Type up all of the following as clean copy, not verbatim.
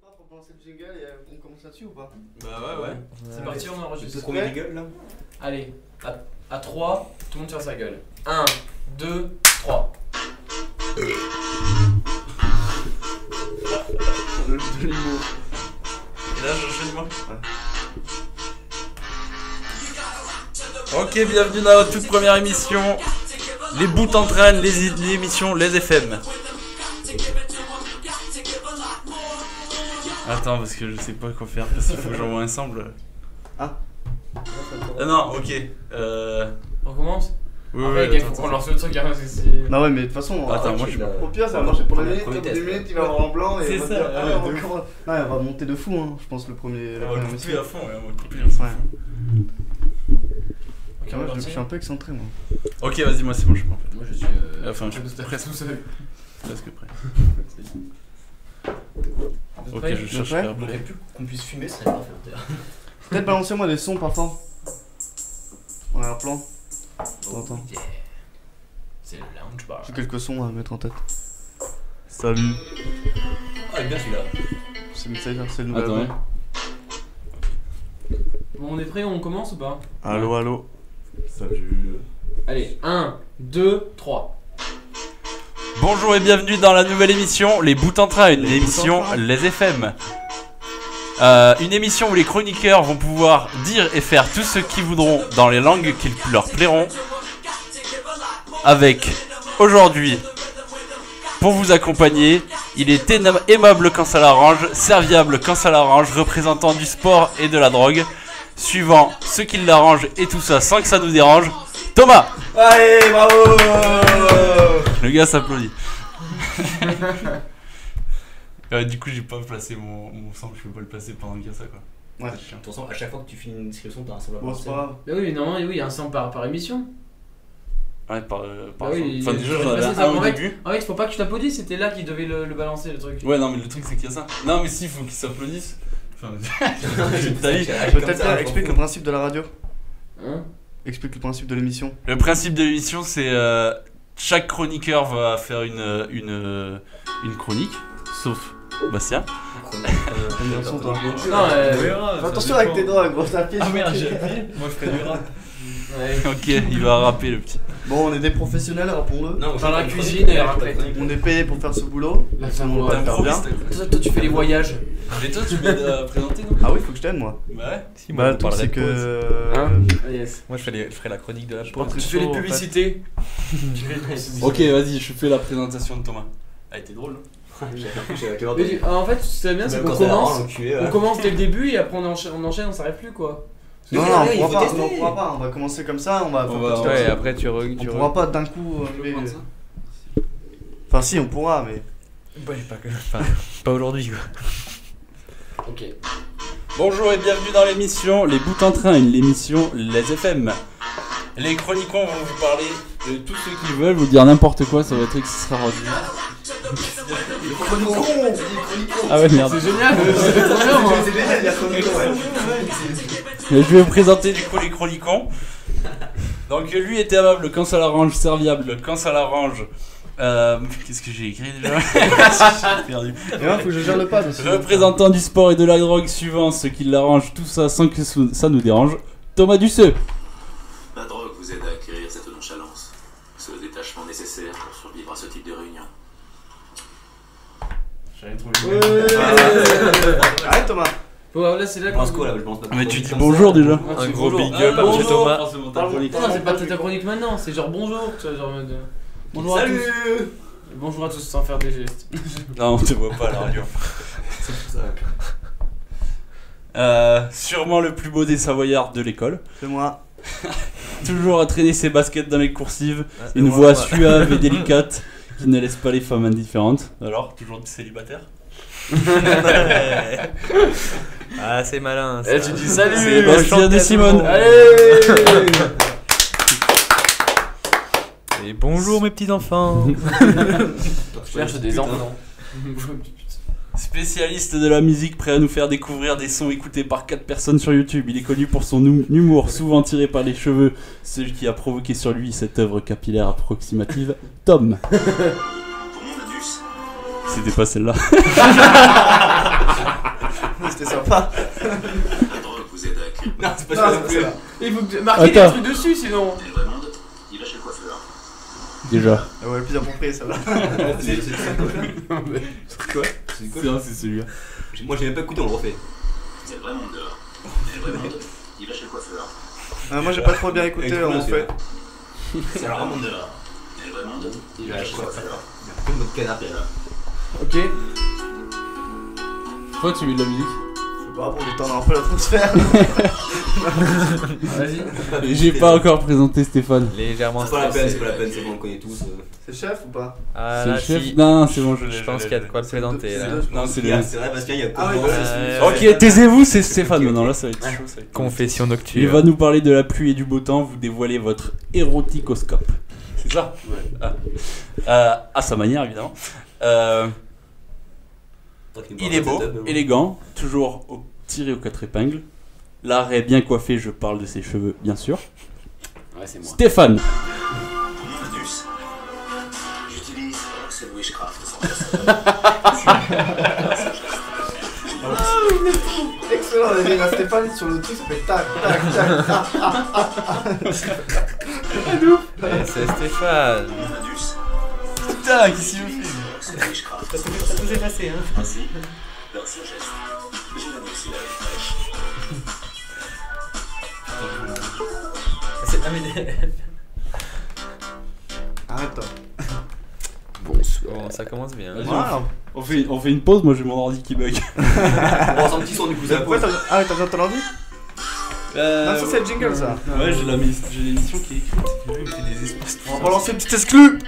Pour lancer le jingle et on commence là-dessus ou pas? Bah ouais. C'est parti, on enregistre. Le premier jingle là. Allez, à 3, tout le monde ferme sa gueule. 1, 2, 3. De l'humour. Et là, j'enchaîne moi. Ok, bienvenue dans notre toute première émission. Les bouts entraînent, les émissions, les FM. Attends, parce que je sais pas quoi faire, parce qu'il faut que j'envoie un sample. Ah. Non, ok. On commence? Oui, après, oui, il faut qu'on lance le truc, hein, parce que c'est... Non ouais mais de toute façon, Attends, moi je suis pas... au pire ça va marcher pour la minute, au bout Premier d'une test, minute il va avoir en blanc et C'est on va ça, dire, ouais, ah, de on ouf. commence. Non, on va monter de fou hein, je pense le premier... On va le couper à fond, ouais, on va le couper. Ouais. Ok, Moi je suis un peu excentré moi. Ok, vas-y, moi c'est bon, je prends. Moi je suis... Enfin, je suis presque tout seul. presque prêt. Vous êtes Ok, prêts? je cherche prêt faire On aurait pu qu'on puisse fumer, ça serait parfait. Peut-être balancez-moi des sons pas forts. En arrière-plan. Attends. Yeah. C'est le lounge bar. J'ai quelques sons à mettre en tête. Salut. Ah, il est bien celui-là. C'est le nouvel Attends, album. Bon, on est prêts, on commence ou pas? Allo allo. Salut. Allez, 1, 2, 3. Bonjour et bienvenue dans la nouvelle émission Les Bouts en Train, une émission Les FM. Une émission où les chroniqueurs vont pouvoir dire et faire tout ce qu'ils voudront dans les langues qui leur plairont. Avec aujourd'hui, pour vous accompagner, il est aimable quand ça l'arrange, serviable quand ça l'arrange, représentant du sport et de la drogue, suivant ce qui l'arrange et tout ça sans que ça nous dérange. Thomas! Allez, bravo. Le gars s'applaudit. Du coup, j'ai pas placé mon sample, je peux pas le placer pendant qu'il y a ça quoi. Ouais. C'est chiant. De toute façon, à chaque fois que tu finis une description, t'as un sample à Bon c'est balancer. pas grave. Bah oui, mais normalement, oui, il y a un son par émission. Ouais, par Bah oui, enfin, il- déjà, il- j'en avais c'est ça, un au en fait. début. En fait, faut pas que tu t'applaudisses, c'était là qu'il devait le balancer le truc. Ouais, non, mais le truc, c'est qu'il y a ça. Non, mais si, il faut qu'ils s'applaudissent. Enfin, t'as vu. Peut-être là, explique le principe de la radio. Hein? Explique le principe de l'émission. Le principe de l'émission, c'est chaque chroniqueur va faire une chronique, sauf Bastien. Combien de sons, toi Non, Fais attention avec tes drogues, gros, t'as pied. Ah merde, j'ai appuyé. Moi, je ferais du rap. ouais. Ok, il va rapper le petit. Bon, on est des professionnels, rappelons-le. Non, Dans la cuisine et après. On est payé pour faire ce boulot. La Ça, on va le faire bien. Toi, tu fais les voyages. Mais toi, tu m'aides à présenter, non? Ah oui, faut que je t'aide moi. Bah ouais. Si, Bah, le truc, c'est que. Hein? Yes. Moi je ferai la chronique de la Pour pause. être Tu fais les chaud, en fait. publicités. Ok, vas-y, je fais la présentation de Thomas. Ah, était drôle, non? Mais en fait, c'est bien, c'est qu'on commence. On commence dès le début et après on enchaîne, on s'arrête plus quoi. Non, Mais non, il on faut pourra pas, tester. on pourra pas, on va commencer comme ça, on va faire On va- petit à Ouais, petit. après tu On pourra pas d'un coup Tu veux arriver. prendre ça? Enfin, si, on pourra, mais. Ouais, pas aujourd'hui quoi. Ok. Bonjour et bienvenue dans l'émission Les Bouts en Train, l'émission Les FM. Les chroniquons vont vous parler de tout ce qu'ils veulent, vous dire n'importe quoi, ça va être extraordinaire. Ah ouais, merde. C'est génial. C'est trop bien, moi. C'est déjà, il y a Chronico, ouais. Mais je vais vous présenter du coup les chroniquons. Donc lui est aimable quand ça l'arrange, serviable quand ça l'arrange. Qu'est-ce que j'ai écrit déjà? J'ai perdu. Et là, faut que je gère le pad aussi. Représentant du sport et de la drogue, suivant ce qui l'arrange, tout ça sans que ça nous dérange. Thomas Duceux. La drogue vous aide à acquérir cette nonchalance, ce détachement nécessaire pour survivre à ce type de réunion. J'avais trouvé. Arrête, Thomas. Bon, là, c'est là Je pense quoi là? Je pense pas. Mais tu dis bonjour déjà. Un gros big Ah, up à bonjour, Thomas. forcément, ta chronique. Non, c'est pas ta chronique maintenant, c'est genre bonjour, tu vois, genre en mode. Bonjour à tous. Bonjour à tous sans faire des gestes. Non, on te voit pas à la radio. Sûrement le plus beau des Savoyards de l'école. C'est moi. Toujours à traîner ses baskets dans les coursives. C'est Une moi, voix moi. suave et délicate qui ne laisse pas les femmes indifférentes. Alors, toujours célibataire? Ah c'est malin. Eh, tu dis salut. Sébastien de Simone. Allez. Et bonjour mes petits enfants. Je cherche des enfants. Spécialiste de la musique, prêt à nous faire découvrir des sons écoutés par 4 personnes sur YouTube. Il est connu pour son humour, souvent tiré par les cheveux, ce qui a provoqué sur lui cette œuvre capillaire approximative. Tom. Pour mon indus, C'était pas celle-là. C'était sympa. La drogue vous aide à acquérir. Non, c'est pas Non, ça. c'est pas ça. Il faut marquer des trucs dessus sinon. Le vrai monde, il va chez le coiffeur. Déjà. Ah ouais, le plus approprié, ça va. C'est Quoi? C'est celui-là. Moi j'ai même pas écouté, on le refait. C'est le vrai monde dehors. Et le vrai monde, il va chez le coiffeur. Moi, j'ai pas trop bien écouté, Avec on tout, fait. C'est le vrai monde dehors. Et le vrai monde, il va chez le coiffeur. Comme notre canard. Ok. Pourquoi tu mets de la musique? Je sais pas, pour détendre un peu l'atmosphère. Vas-y. J'ai pas encore présenté Stéphane. Légèrement C'est pas la peine, stressé. c'est pas la peine, c'est bon, on le connaît tous. C'est le chef ou pas? Ah C'est là, le chef? si. Non, c'est bon, Je pense qu'il y a de quoi le présenter là. Non, c'est C'est le. vrai, Bastien, il y a Ah oui, comment ouais. Ok, taisez-vous, c'est Stéphane maintenant. Là, ça va être chaud. Ça va être... Confession Il nocturne. va nous parler de la pluie et du beau temps. Vous dévoilez votre éroticoscope. C'est ça? À sa manière, évidemment. Il est beau, élégant, toujours tiré aux 4 épingles. L'art est bien coiffé, je parle de ses cheveux, bien sûr. Ouais, c'est moi. Stéphane. Modus. J'utilise Axel Wishcraft sans Excellent, on avait Stéphane sur le truc, ça fait tac, tac, tac. C'est Stéphane. Modus. Putain, qu'est-ce qu'il me fait? Axel Wishcraft. Ça nous est passé, hein. Ainsi, dans ce geste, j'ai la maxillare fraîche. Arrête-toi. Bon, ça commence bien. Voilà. On fait une pause, moi j'ai mon ordi qui bug. On prend un petit son du coup, ça Ouais, pose. ah ouais, t'as besoin de ton ordi? Non, ça c'est le jingle ça. Ouais, j'ai l'émission qui est écrite. Il me fait des espaces. On va balancer une petite exclue.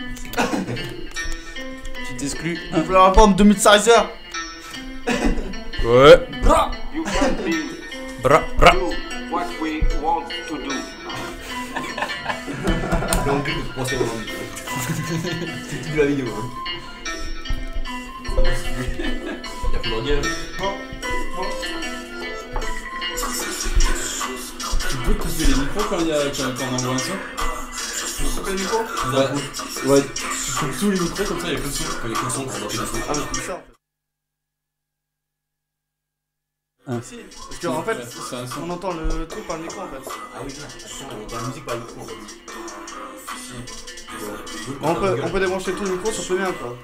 Tu t'exclus. On va la répondre 2 Midsizer. Ouais. Bra, bra. What we want to do. Donc, on s'est revendu. C'est tout de la vidéo. Y'a plus d'ordi. Tu peux couper les micros quand on envoie un son? Couper le micro? Ouais, tu coupes tous les micros comme ça, il y a que le son. Il y a que le son, on va plus de son. Ah, mais c'est ça en fait. Si, parce qu'en fait, c'est un son. on entend le truc par le micro en fait. Ah oui, on entend la musique par le micro. On peut débrancher tout le micro sur le mien quoi.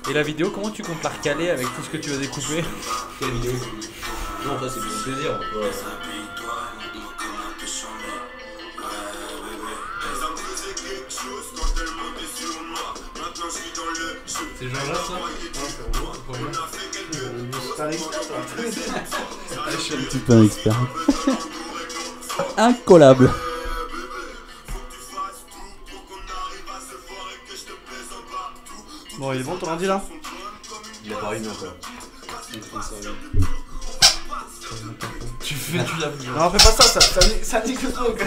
Et la vidéo, comment tu comptes la recaler avec tout ce que tu vas découper? Quelle vidéo? Non, ça c'est pour le plaisir. Ouais. C'est Jean-Jacques ça? C'est un expert ça. Je suis un petit peu un expert. Incollable. Bon, il est bon ton ordi là? Il a pas allumé encore. Tu l'as vu. Non, fais pas ça nique le truc.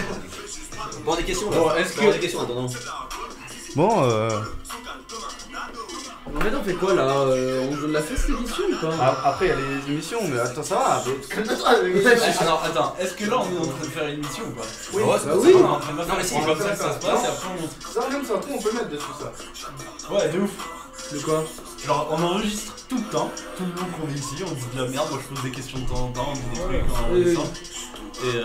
On prend des questions là. Bon, est-ce On prend que- des questions en attendant. Bon, En fait, on fait quoi là? On l'a fait cette émission ou pas? après il y a les émissions, mais attends, ça va. Alors attends, est-ce que là on est en train de faire une émission ou pas? Oui, Ouais, Bah oui. On est en train de Non, mais si, faire on comme va ça que faire ça ça. se passe et après on monte. Ça, même c'est un truc, on peut mettre dessus ça. Ouais, de ouf. De quoi? Genre on enregistre tout le temps, tout le long qu'on est ici, on dit de la merde, moi je pose des questions de temps en temps, on dit des trucs en Oui, oui. descend. Et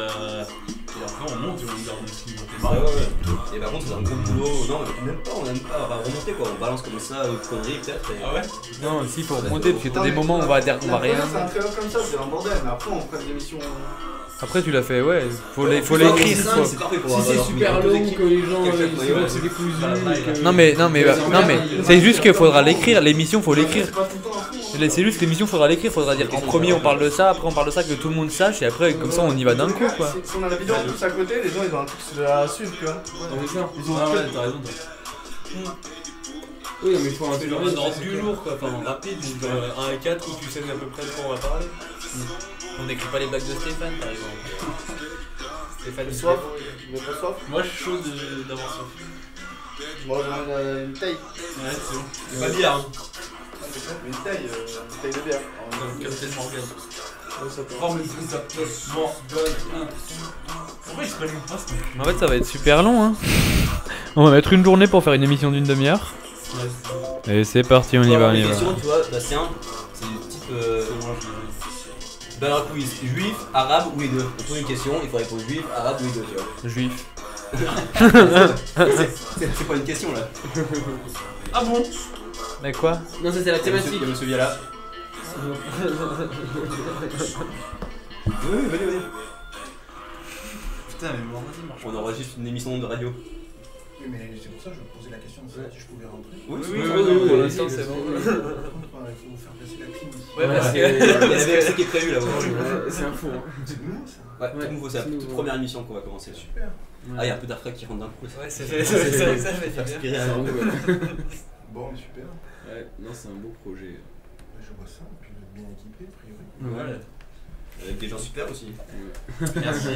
après on monte et on garde ce qui nous fait Ouais, marrer. ouais. Et par contre, c'est un gros boulot. Non, même pas, on aime pas. On va remonter quoi. On balance comme ça, conneries peut-être. Ah ouais? Non, si, faut remonter parce que t'as des moments où on va dire qu'on va rien. C'est un créneau comme ça, c'est un bordel, mais après on fera des émissions. Après, tu l'as fait, ouais. Faut l'écrire. C'est faut- c'est parfait pour Si c'est avoir super deux long, équipes. que les gens Quelqu'un ils qui se maillot, mettent décousus, que- Non mais c'est juste qu'il faudra l'écrire, l'émission faut l'écrire. C'est pas tout le temps à fond, hein. C'est juste que l'émission faudra l'écrire, faudra dire en premier on parle de ça, après on parle de ça, que tout le monde sache et après comme ça on y va d'un coup quoi. Si on a la vidéo en plus à côté, les gens ils ont un truc à suivre, tu vois. Non, mais ça. Ils ont Ah un ouais, truc. t'as raison. Oui, mais il faut un C'est genre un ordre du lourd quoi, enfin rapide, genre 1 et 4 où tu sais à peu près de quoi on va parler. On n'écrit pas les blagues de Stéphane par exemple. Stéphane Soif, vous avez pas soif? Moi je suis chaud d'avoir ça. Moi j'en ai une taille. Ouais, c'est bon. Pas bien. Une taille de bière. Captain Morgan. Ouais, ça peut. Oh mais c'est ça. Morgan. Pourquoi il se rallume pas ce truc? En fait ça va être super long hein. On va mettre une journée pour faire une émission d'une demi-heure. Et c'est parti, on y va, on y va. Question, tu vois, Bastien, c'est du type. Dans un quiz, juif, arabe ou les deux. On pose une question, il faut répondre juif, arabe ou les deux, tu vois. Juif. C'est pas une question là. Ah bon? Mais quoi? Non, ça c'est la thématique. Il y a monsieur Viala. Oui, vas-y. Putain, mais bon, vas-y, marche. On enregistre une émission de radio. Oui, mais c'est pour ça que je me posais la question si je pouvais rentrer. Oui, pour l'instant c'est bon. Il faut faire passer la clim ici. Ouais, parce Il y a ce qui est prévu là. C'est un fou. C'est nouveau ça. Ouais, tout nouveau, c'est la toute première émission qu'on va commencer. Super. Ah, il y a un peu d'air frais qui rentre d'un coup. Ouais, c'est ça fait bien. Respirer à Bon, mais super. Ouais, non, c'est un beau projet. Je vois ça, puis bien équipé, a priori. Voilà. Avec des gens super aussi. Merci.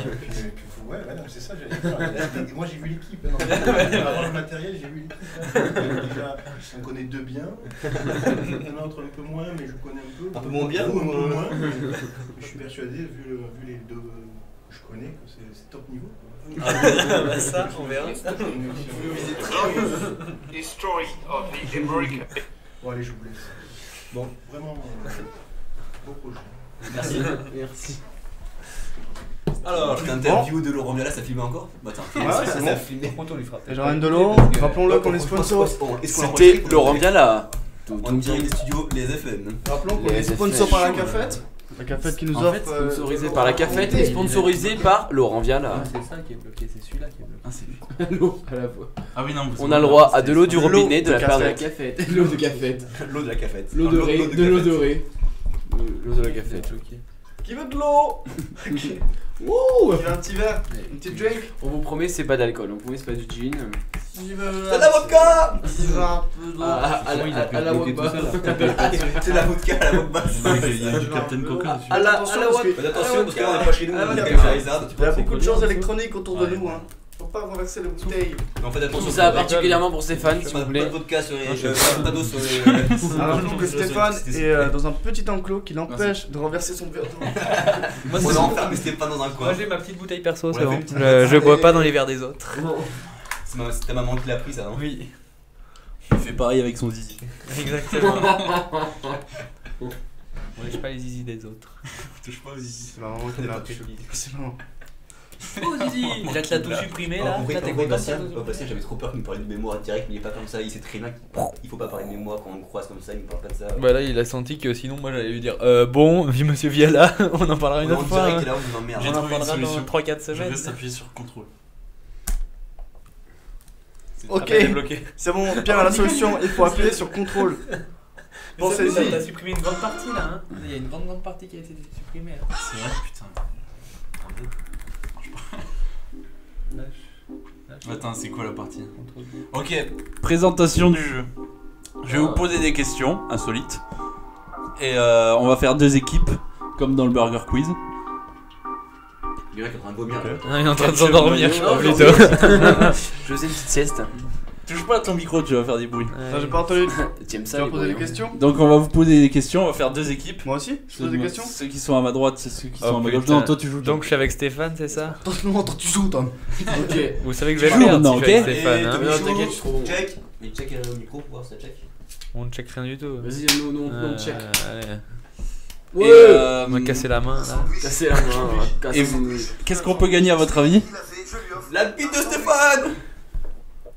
Ouais, non, c'est ça, j'allais dire. Moi j'ai vu l'équipe. Avant le matériel, j'ai vu l'équipe. Déjà, on connaît deux bien. L'autre un peu moins, mais je connais un peu. Un peu moins bien ou ou un peu moins moins. Je suis persuadé, vu les deux que je connais, que c'est top niveau. Ça, on verra. History of the American. Bon, allez, je vous laisse. Bon, vraiment, beau projet. Merci. Merci. Alors, l'interview de Laurent Viala, ça filme encore? Bah attends, c'est ça bon. filme. Contre, on lui fera. Et Jean de l'eau, rappelons-le qu'on est sponsor. C'était Laurent Viala. En direct des studios, les FM. Rappelons qu'on est sponsor par la cafette. La cafette qui nous En offre. fait, sponsorisé par la cafette et sponsorisé par Laurent Viala. C'est ça qui est bloqué, c'est celui-là qui est bloqué. Ah, c'est lui. L'eau à la fois. Ah oui, non. On a le droit à de l'eau du l'eau robinet de de la part de la cafette. cafette. L'eau de cafette. L'eau de la cafette. L'eau Ah, dorée. De l'eau cafette. dorée. L'eau de la cafette, ok. Qui veut de l'eau? Wouh! Un petit verre, une petite drink. On vous promet, c'est pas d'alcool. On vous promet, c'est pas du gin. Qui veut C'est de la vodka! Qui veut un peu d'eau? À la wokba. C'est de la vodka à la vodka. Il y a du Captain Coca dessus. À la Attention, wok. parce que- Faites attention parce qu'on est pas chez nous, on est il y a avec Charizard. Il y a beaucoup de choses électroniques autour de nous, hein. Faut pas renverser les bouteilles. Non, faites attention. Tout ça particulièrement pour Stéphane, s'il Pas vous de plaît. vodka sur les. Pas d'eau sur les. Alors, rappelons que Stéphane est dans un petit enclos qui l'empêche de renverser son verre d'eau. Moi, On l'a enfermé Stéphane dans un coin. Moi j'ai ma petite bouteille perso, On c'est l'a bon. fait une petite Je bois pas dans les verres des autres. C'est ta maman qui l'a pris ça, non? Oui, Il fait pareil avec son zizi. exactement. On lèche pas les zizi des autres. Touche pas aux zizi. C'est ma maman qui l'a appris. C'est marrant. Oh zizi! Il a te la tout supprimé là. En vrai, Là, t'es en vrai, content Bastien, de ça, Bastien, j'avais trop peur qu'il me parlait de mémoire direct, mais il est pas comme ça, il sait très bien qu'il faut pas parler de mémoire quand on le croise comme ça, il me parle pas de ça. Bah là, il a senti que sinon, moi j'allais lui dire bon, vive monsieur Viala, on en parlera une En autre fois. direct, hein. et là, on vous emmerde. J'ai On en trouvé une parlera dans solution. 3-4 Je semaines. reste appuyé sur contrôle. Ok, bloqué. c'est bon, Pierre a la solution, il faut appuyer sur contrôle. Pensez-y. T'as supprimé une grande partie là, hein. Il y a une grande partie qui a été supprimée là. C'est vrai, putain. Attends, c'est quoi la partie? Ok, présentation du jeu. Je vais vous poser des questions insolites. Et on va faire deux équipes, comme dans le Burger Quiz. Il y en a qui est en train de vomir là. Ah, il est en train de s'endormir, je crois Non, plutôt. Je faisais une petite sieste. Touche pas à ton micro, tu vas faire des bruits. Non, j'ai pas entendu. Tu aimes Tu ça, vas les poser des bruits, hein. questions? Donc on va vous poser des questions, on va faire deux équipes. Moi aussi? Je pose des questions? Ceux qui sont à ma droite, c'est ceux qui Oh, sont à ma gauche. putain. Non, toi tu joues. Donc je suis avec Stéphane, c'est ça? Attends, tu joues, Tom. Ok. Vous savez que je vais Toujours, perdre non, si je suis avec ok. Stéphane. Hein. Non, t'inquiète, je suis trop bon. Check. Mais check le micro pour voir si ça check. On ne check rien du tout. Vas-y, non, check. Allez. Et, On m'a cassé la main là. Casser la main. Et vous, qu'est-ce qu'on peut gagner à votre avis? La bite de Stéphane!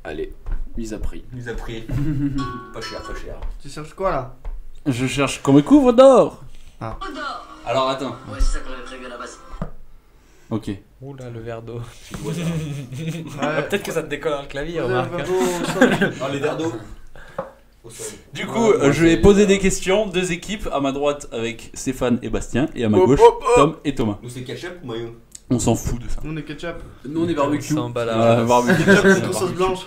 Allez, mise à prix. Il nous a pris. Pas cher, pas cher. Tu cherches quoi là? Je cherche qu'on me couvre d'or. Ah. Alors attends. Ouais, c'est ça qu'on avait prévu à la base. Ok. Oula, le verre d'eau. Tu dois ça. Ouais. Peut-être que ça te décolle un clavier, Posez remarque. le verre d'eau au sol. Non, les verres d'eau. Au sol. Du coup, je vais poser des questions. Deux équipes, à ma droite avec Stéphane et Bastien, et à ma gauche Tom et Thomas. Nous, c'est ketchup ou maillot? On s'en fout de ça. Nous on est ketchup. Nous, on est barbecue. Sans balade. Barbecue. Ketchup, sauce blanche.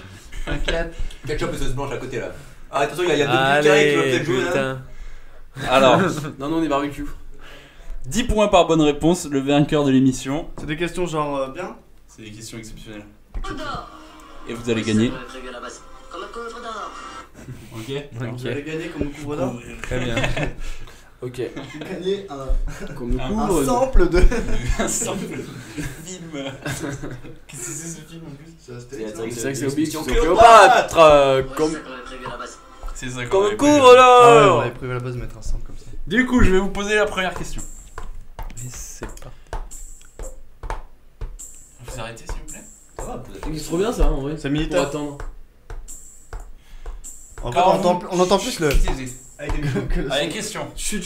T'inquiète. Ketchup et sauce blanche à côté là. Ah, attention, il y a deux petits carrés qui vont Allez, peut-être jouer là. putain. Alors, Non, on est barbecue. 10 points par bonne réponse, le vainqueur de l'émission. C'est des questions genre bien? C'est des questions exceptionnelles. D'or. Et vous allez gagner. C'est ça qu'on avait prévu à la base. Comme un coffre d'or. Ok. Alors, vous allez gagner comme couvre d'or. Très bien. Ok. Vous gagnez Qu'on nous Un couvre. un sample de. Un sample de film. Qu'est-ce que c'est ce film en plus? C'est C'est vrai Astérix. que c'est Obélix. Mission Cléopâtre. Ouais, Comme. c'est ça qu'on avait prévu à la base. C'est ça Qu'on qu'on me avait couvre prévu. Ah ouais, on là. avait prévu à la base de mettre un centre comme ça. Du coup, je vais vous poser la première question. Mais c'est pas. Vous arrêtez s'il vous plaît. Ça va, C'est trop bien ça en vrai. C'est Pour militaire. attendre. En fait, on entend plus le. Allez, question. Chut.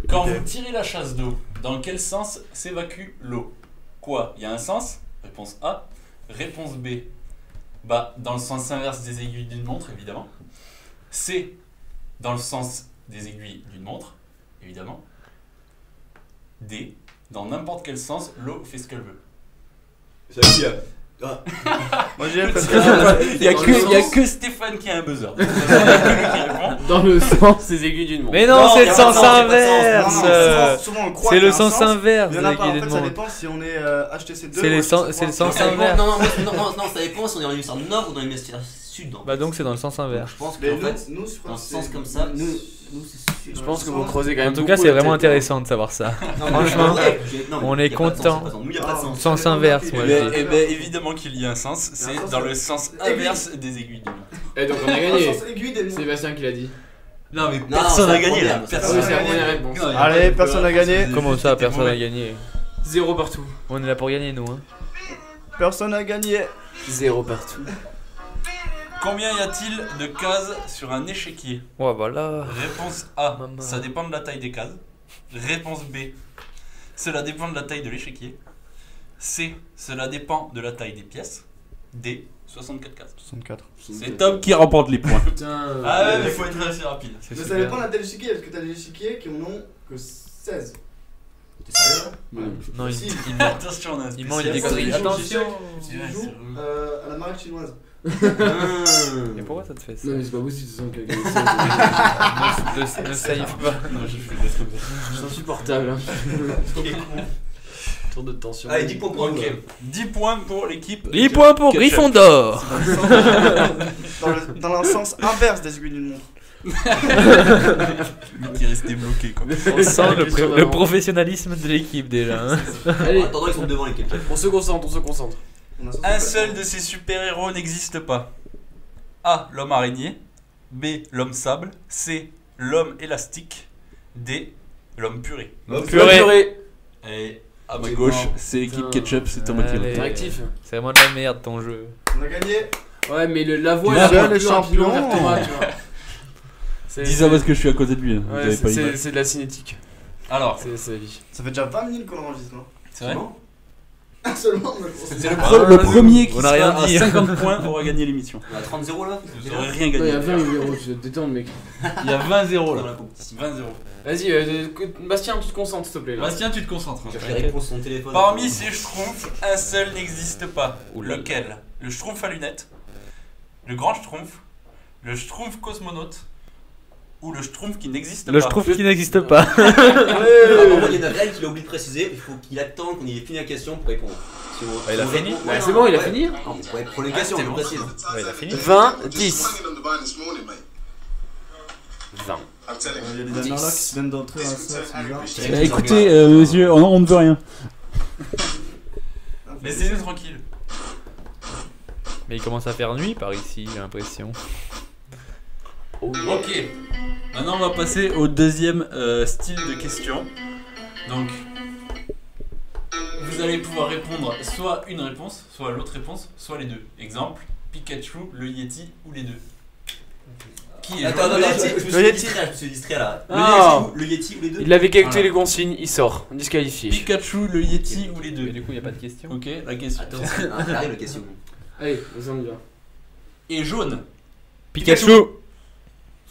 Quand vous tirez la chasse d'eau, dans quel sens s'évacue l'eau? Quoi? Il y a un sens? Réponse A. Réponse B. Bah, dans le sens inverse des aiguilles d'une montre, évidemment. C. Dans le sens des aiguilles d'une montre, évidemment. D. Dans n'importe quel sens, l'eau fait ce qu'elle veut. C'est qui là? Moi j'ai parce Il y a que Stéphane qui a un buzzer. Il y a que lui qui répond. Dans le sens des aiguilles d'une montre. Mais non, c'est y le a pas de sens sens, y a pas de inverse. Souvent on croit C'est qu'il y le a un sens inverse Il y des en a pas, en aiguilles fait de ça montre. dépend si on est HTC2 C'est le sens inverse. Non, ça dépend si on est dans l'hémisphère nord ou dans l'hémisphère sud. Bah donc c'est dans le sens inverse. Je pense Mais qu'en fait, nous, je crois dans que ce sens c'est- comme ça, nous c'est sud. Je pense que vous creusez quand même. En tout cas, c'est vraiment intéressant de savoir ça. Franchement, on est content. Nous, il y a pas de sens. Sens inverse, moi je dis. Eh ben, évidemment qu'il y a un sens, c'est dans le sens inverse des aiguilles d'une montre. Et donc on a gagné. Sens aiguille des montres. Sébastien qui l'a dit. Non, mais Non, personne c'est n'a la gagné là. première, Ah Personne oui, n'a c'est la gagné. première réponse. Non, Allez, personne n'a gagné. Comment ça, personne n'a gagné? 0 partout. On est là pour gagner, nous. Hein. Personne n'a gagné. 0 partout. Combien y a-t-il de cases sur un échiquier? Ouais, voilà. Réponse A, Maman. ça dépend de la taille des cases. Réponse B, cela dépend de la taille de l'échiquier. C, cela dépend de la taille des pièces. D, 64 cases. 64. C'est Tom qui remporte les points. Putain. Ah ouais, mais il faut être assez rapide. C'est Mais ça super. dépend de la taille de l'échiquier, parce que t'as des échiquiers qui en ont que 16. T'es sérieux là? Non, Si. Attention, on a un il ment, il dit spécial. conneries. Ça, il joue Attention. Ouais, Il joue c'est à la marque chinoise. Et pourquoi ça te fait ça? Non mais c'est pas possible, ce sont quelqu'un. Ne saïve pas. Non, je fais des trucs. C'est insupportable. Hein. Tour de tension. Allez, 10 points pour nous. Ok, 10 points pour l'équipe. 10 points pour Ketchup. Gryffondor. Dans le sens inverse des aiguilles d'une montre. Lui qui est resté bloqué quoi. On sent le professionnalisme de l'équipe déjà. Hein. Allez, En attendant, ils sont devant les ketchup. on se concentre, on se concentre. On a Un 64. seul de ces super-héros n'existe pas. A. L'homme araignée. B. L'homme sable. C. L'homme élastique. D. L'homme purée. Purée. Et à ma C'est gauche, mort. c'est l'équipe Putain. Ketchup, c'est Thomas qui Allez. répond. Réactif. C'est vraiment de la merde ton jeu. On a gagné. Ouais, mais la voix Tu elle vois, va les plus rapidement champions. vers Thomas, tu vois. C'est- Dis ça parce que je suis à côté de lui. Vous Ouais, avez pas c'est imagé. c'est de la cinétique. Alors, C'est la vie. Ça fait déjà 20 minutes qu'on enregistre. Hein. c'est vrai. Seulement. C'est le premier qui On a rien sera à dit. 50 points aura gagné l'émission. On a 30-0 là. Vous aurez rien Non, il y gagné. a 20 numéros, tu te détends, mec. Il y a 20-0 Dans là. la compétition. 20-0. Vas-y, Bastien, tu te concentres, s'il te plaît. Là. Bastien, tu te concentres. On cherche les réponses sur son téléphone. Parmi ces schtroumpfs, un seul n'existe pas. Oula. Lequel? Le schtroumpf à lunettes, le grand schtroumpf, le schtroumpf cosmonaute ou le schtroumpf qui n'existe pas? Le schtroumpf qui n'existe pas. Ah, bon, il y en a rien qui l'a oublié de préciser. Il faut qu'il attende qu'on ait fini la question pour répondre. Si on- il a si on fini répond- Bah, Ouais, c'est bon, il a ouais. fini. Non, mais pour les questions, c'était je bon. précise. Ouais, il a fini. 20, 10. 20. Il y a des nanas là qui viennent d'entrer dans la salle, c'est bizarre. Bah, écoutez, monsieur, on ne veut rien. Laissez-nous tranquille. Mais il commence à faire nuit par ici, j'ai l'impression. Ok. Maintenant, on va passer au deuxième style de question. Donc, vous allez pouvoir répondre soit une réponse, soit l'autre réponse, soit les deux. Exemple, Pikachu, le Yeti ou les deux. Qui est Attends, joueur? attends, je me Le suis distrait là. Ah. Le Yeti ou les deux? Il avait calculé Voilà. les consignes, il sort. Disqualifié. Pikachu, le Yeti ou les deux. Mais du coup, il n'y a pas de question. Ok, la question. Attends, arrête la question. Allez, vas-y, on y va. Et jaune. Pikachu.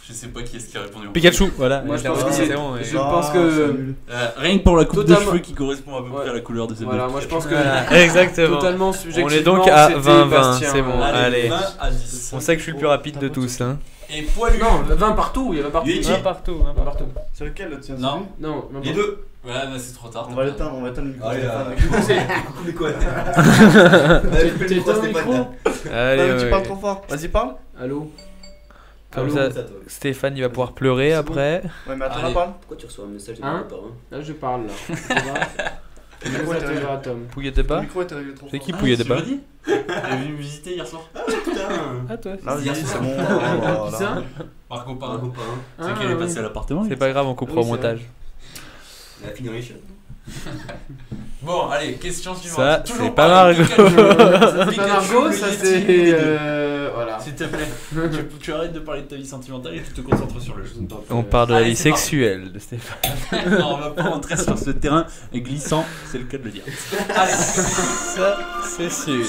Je sais pas qui est-ce qui a répondu. Pikachu, voilà. Moi, je C'est pense bon, que c'est c'est- bon, ouais. je pense que- Rien que pour la coupe Totalement- de cheveux qui correspond à peu près à la couleur de cette Voilà, moi je pense que Voilà, exactement. totalement subjectivement. On est donc à c'était 20-20, Bastien. c'est bon. Allez. 20 à 10. On sait que je suis le plus rapide de tous. Hein. Et poilu. Non, 20 partout, il y a 20 partout. Yeti. Un partout. 20 partout. C'est lequel le tien? Non. Non, non, Les deux. Ouais, mais c'est trop tard. On va l'éteindre, le micro. Allez, Stéphane. coucou les codes. T'es dans le micro. Non, Allez, mais tu ouais. parles trop fort. Vas-y, parle. Allô. Comme Allô. ça, Stéphane il va pouvoir pleurer après. Ouais, mais attends, Allez. parle. Pourquoi tu reçois un message de Hein mes parents? Là je parle là. Ça va Le micro était réglé. Pouillet de Le bas. micro était réglé trop C'est fort. qui Pouillet de bas? Elle est venue me visiter hier soir. Ah, toi. Là, vas-y, c'est bon. Qui ça? Par copain. Un copain. C'est qu'elle est passée à l'appartement. C'est pas grave, on coupera au Oui, c'est montage. Elle a fini dans les chiottes. Bon, allez, question suivante. Ça, Toujours c'est pas pareil, Margot. C'est pas Margot, ça c'est. Voilà. S'il te plaît, tu arrêtes de parler de ta vie sentimentale et tu te concentres sur le jeu. On parle de la Allez, vie c'est parti. sexuelle de Stéphane. Non, on va pas rentrer sur ce terrain glissant, c'est le cas de le dire. Allez, Ça, c'est sûr.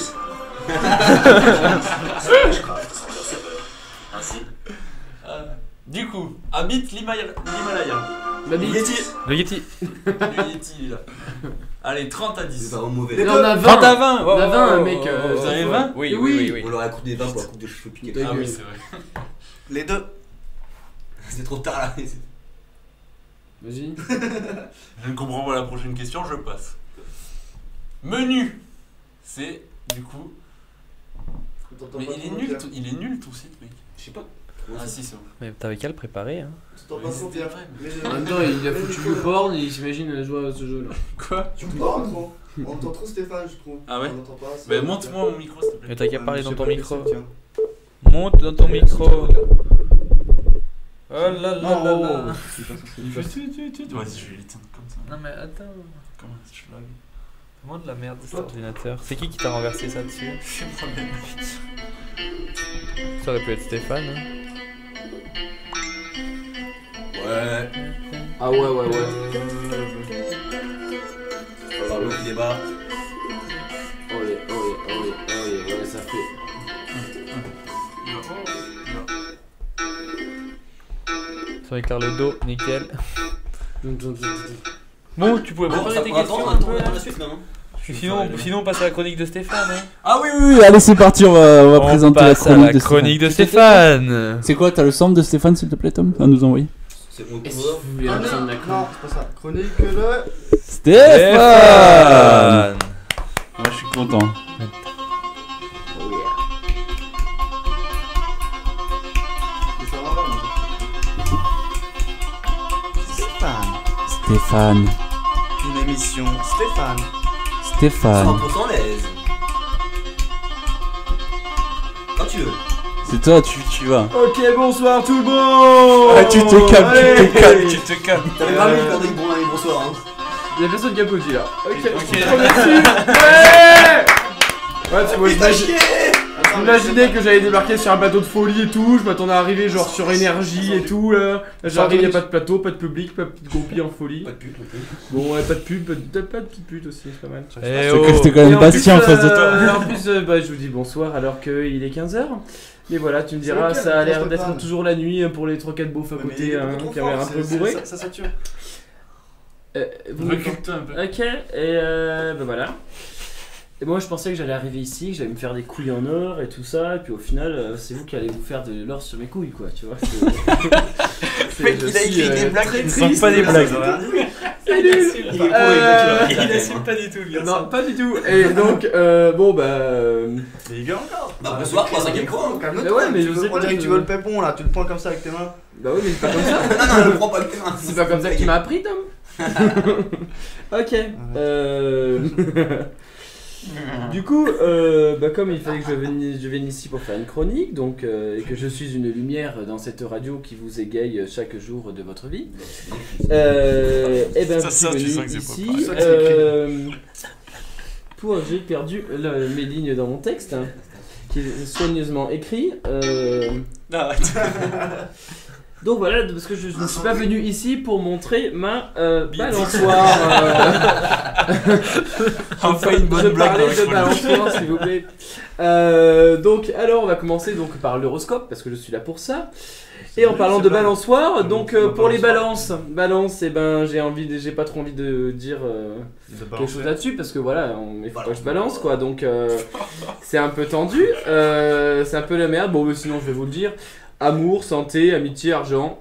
Ainsi, du coup, habite l'Himalaya. La bite. Le Yeti. Le Yeti, il est là. Allez, 30 à 10. C'est vraiment mauvais. On a 20 20. à 20. On a 20, mec. Vous avez 20? Oui, oui, On leur a coupé des 20 pour la coupe de cheveux piqués. Ta Ah oui, gueule. c'est vrai. Les deux. C'est trop tard là. Vas-y. Je ne comprends pas la prochaine question, je passe. Menu. C'est, du coup... Mais il est nul ton site, mec. Je sais pas. Ah si, c'est bon. Mais t'avais qu'à le préparer, hein. Mais c'était vrai. En même temps, il a foutu le porn et il s'imagine jouer à ce jeu là. Quoi? Tu me parles trop. On entend trop Stéphane, je trouve. Ah ouais? On entend pas. Bah montre-moi mon micro, s'il te plaît. Mais t'as qu'à parler Je dans sais ton pas micro. qui c'est, tiens. Monte dans ton micro. Oh là là là là. Vas-y, je vais l'éteindre comme ça. Non mais attends. Comment je lag? Vraiment de la merde cet ordinateur. C'est qui t'a renversé ça dessus? Je prends le but. Ça aurait pu être Stéphane. Hein. Ouais. Ah ouais. On va voir l'autre qui débarque. Ouais, ça fait. Ça éclaire le dos, nickel. Bon, tu pouvais Bon, préparer ça tes prend questions. attendre la suite, non? Sinon, on passe à la chronique de Stéphane. Hein. Ah oui, allez, c'est parti, on va présenter la passe à chronique la de chronique de Stéphane. Stéphane. C'est quoi, t'as le sample de Stéphane, s'il te plaît, Tom, à nous envoyer? C'est bon, Et si tout vous voulez la fin de la Non, chronique. c'est pas ça. Chronique le. Stéphane. Moi, je suis content. Et ça va, là, Stéphane. Une émission Stéphane. Stéphane. 100% l'aise. Quand tu veux. C'est toi, tu vas. Ok, bonsoir tout le monde. Ah, tu te calmes, Allez. Tu te calmes. T'avais pas vu quand il dit bonsoir, hein. Il y a personne qui applaudit là. Ok, Ok. trop merci. Ouais, tu vois, imaginez que j'allais débarquer sur un plateau de folie et tout, je m'attendais à arriver genre sur énergie et tout là. Là j'arrive, y'a pas de plateau, pas de public, pas de petite groupie en folie. Pas de pute non plus. Bon ouais, pas de pub, pas de petite pute aussi, c'est pas mal. Eh C'est que oh. c'était quand Et même en Bastien en plus, face de toi. et en plus, bah, je vous dis bonsoir alors qu'il est 15h. Mais voilà, tu me diras, lequel, ça a l'air le d'être Stéphane toujours la nuit pour les 3-4 beaufs à côté hein, qui ont l'air un peu bourrés. Ça sature. Vous Recule-toi un peu. Ok, et bah voilà. Et moi je pensais que j'allais arriver ici, que j'allais me faire des couilles en or et tout ça, et puis au final c'est vous qui allez vous faire de l'or sur mes couilles quoi, tu vois. Mec, il a écrit des blagues qui ne sont triste. pas des blagues. C'est nul. Il assume pas du tout, le garçon. Non, pas du tout. Et donc, bon bah. Mais il gueule encore. Bah bonsoir, 3-5ème fois. Calme-toi. Mais ouais, mais je sais On pas, dirait que je- tu veux le pépon là, tu le prends comme ça avec tes mains. Bah oui, mais c'est pas comme ça. Non, ne le prends pas avec tes mains. C'est pas comme ça que tu m'as appris, Tom. Ok. Du coup, bah comme il fallait que je vienne ici pour faire une chronique, donc et que je suis une lumière dans cette radio qui vous égaye chaque jour de votre vie, et ben je suis tu venu sens que c'est ici pas pareil. pour j'ai perdu mes lignes dans mon texte hein, qui est soigneusement écrit. Donc voilà, parce que je ne suis pas venu ici pour montrer ma balançoire. Enfin une bonne Je blague dans parlais la de chronique. balançoire, s'il vous plaît. Donc, alors on va commencer donc par l'horoscope parce que je suis là pour ça. Et en parlant de balançoire, donc pour les balance, et ben j'ai pas trop envie de dire quelque chose là-dessus parce que voilà, il faut pas que je balance quoi, donc c'est un peu tendu, c'est un peu la merde. Bon, mais sinon je vais vous le dire. Amour, santé, amitié, argent.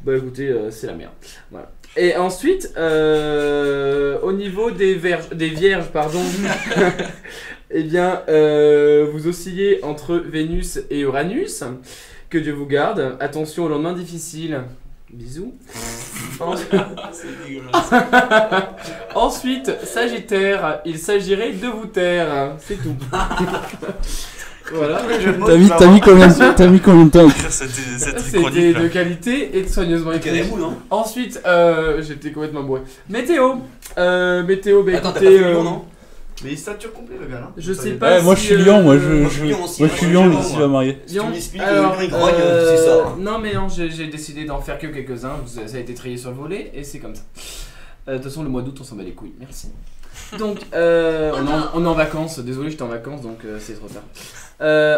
Bah écoutez, c'est la merde. Voilà. Et ensuite, au niveau des vierges, pardon, eh bien, vous oscillez entre Vénus et Uranus. Que Dieu vous garde. Attention au lendemain difficile. Bisous. C'est dégueulasse. Ensuite, Sagittaire, il s'agirait de vous taire. C'est tout. Voilà. T'as mis combien de temps? Écrire cette C'était chronique. de qualité et soigneusement écrit. Ensuite, j'étais complètement bourré. Météo. Météo, bah Attends, t'as écoutez. pas fait Lyon, non? Mais il stature complet le gars là. Je sais pas. Ouais, moi je si, suis Lyon, moi je Moi, je suis Lyon aussi. moi je suis Moi, Lyon, je suis ici Lyon, va marier. Si tu m'expliques Alors, le grogne, tu sais ça. non mais non, j'ai décidé d'en faire que quelques-uns. Ça a été trié sur le volet et c'est comme ça. De toute façon, le mois d'août, on s'en bat les couilles. Merci. Donc, on est en vacances. Désolé, j'étais en vacances, donc c'est trop tard.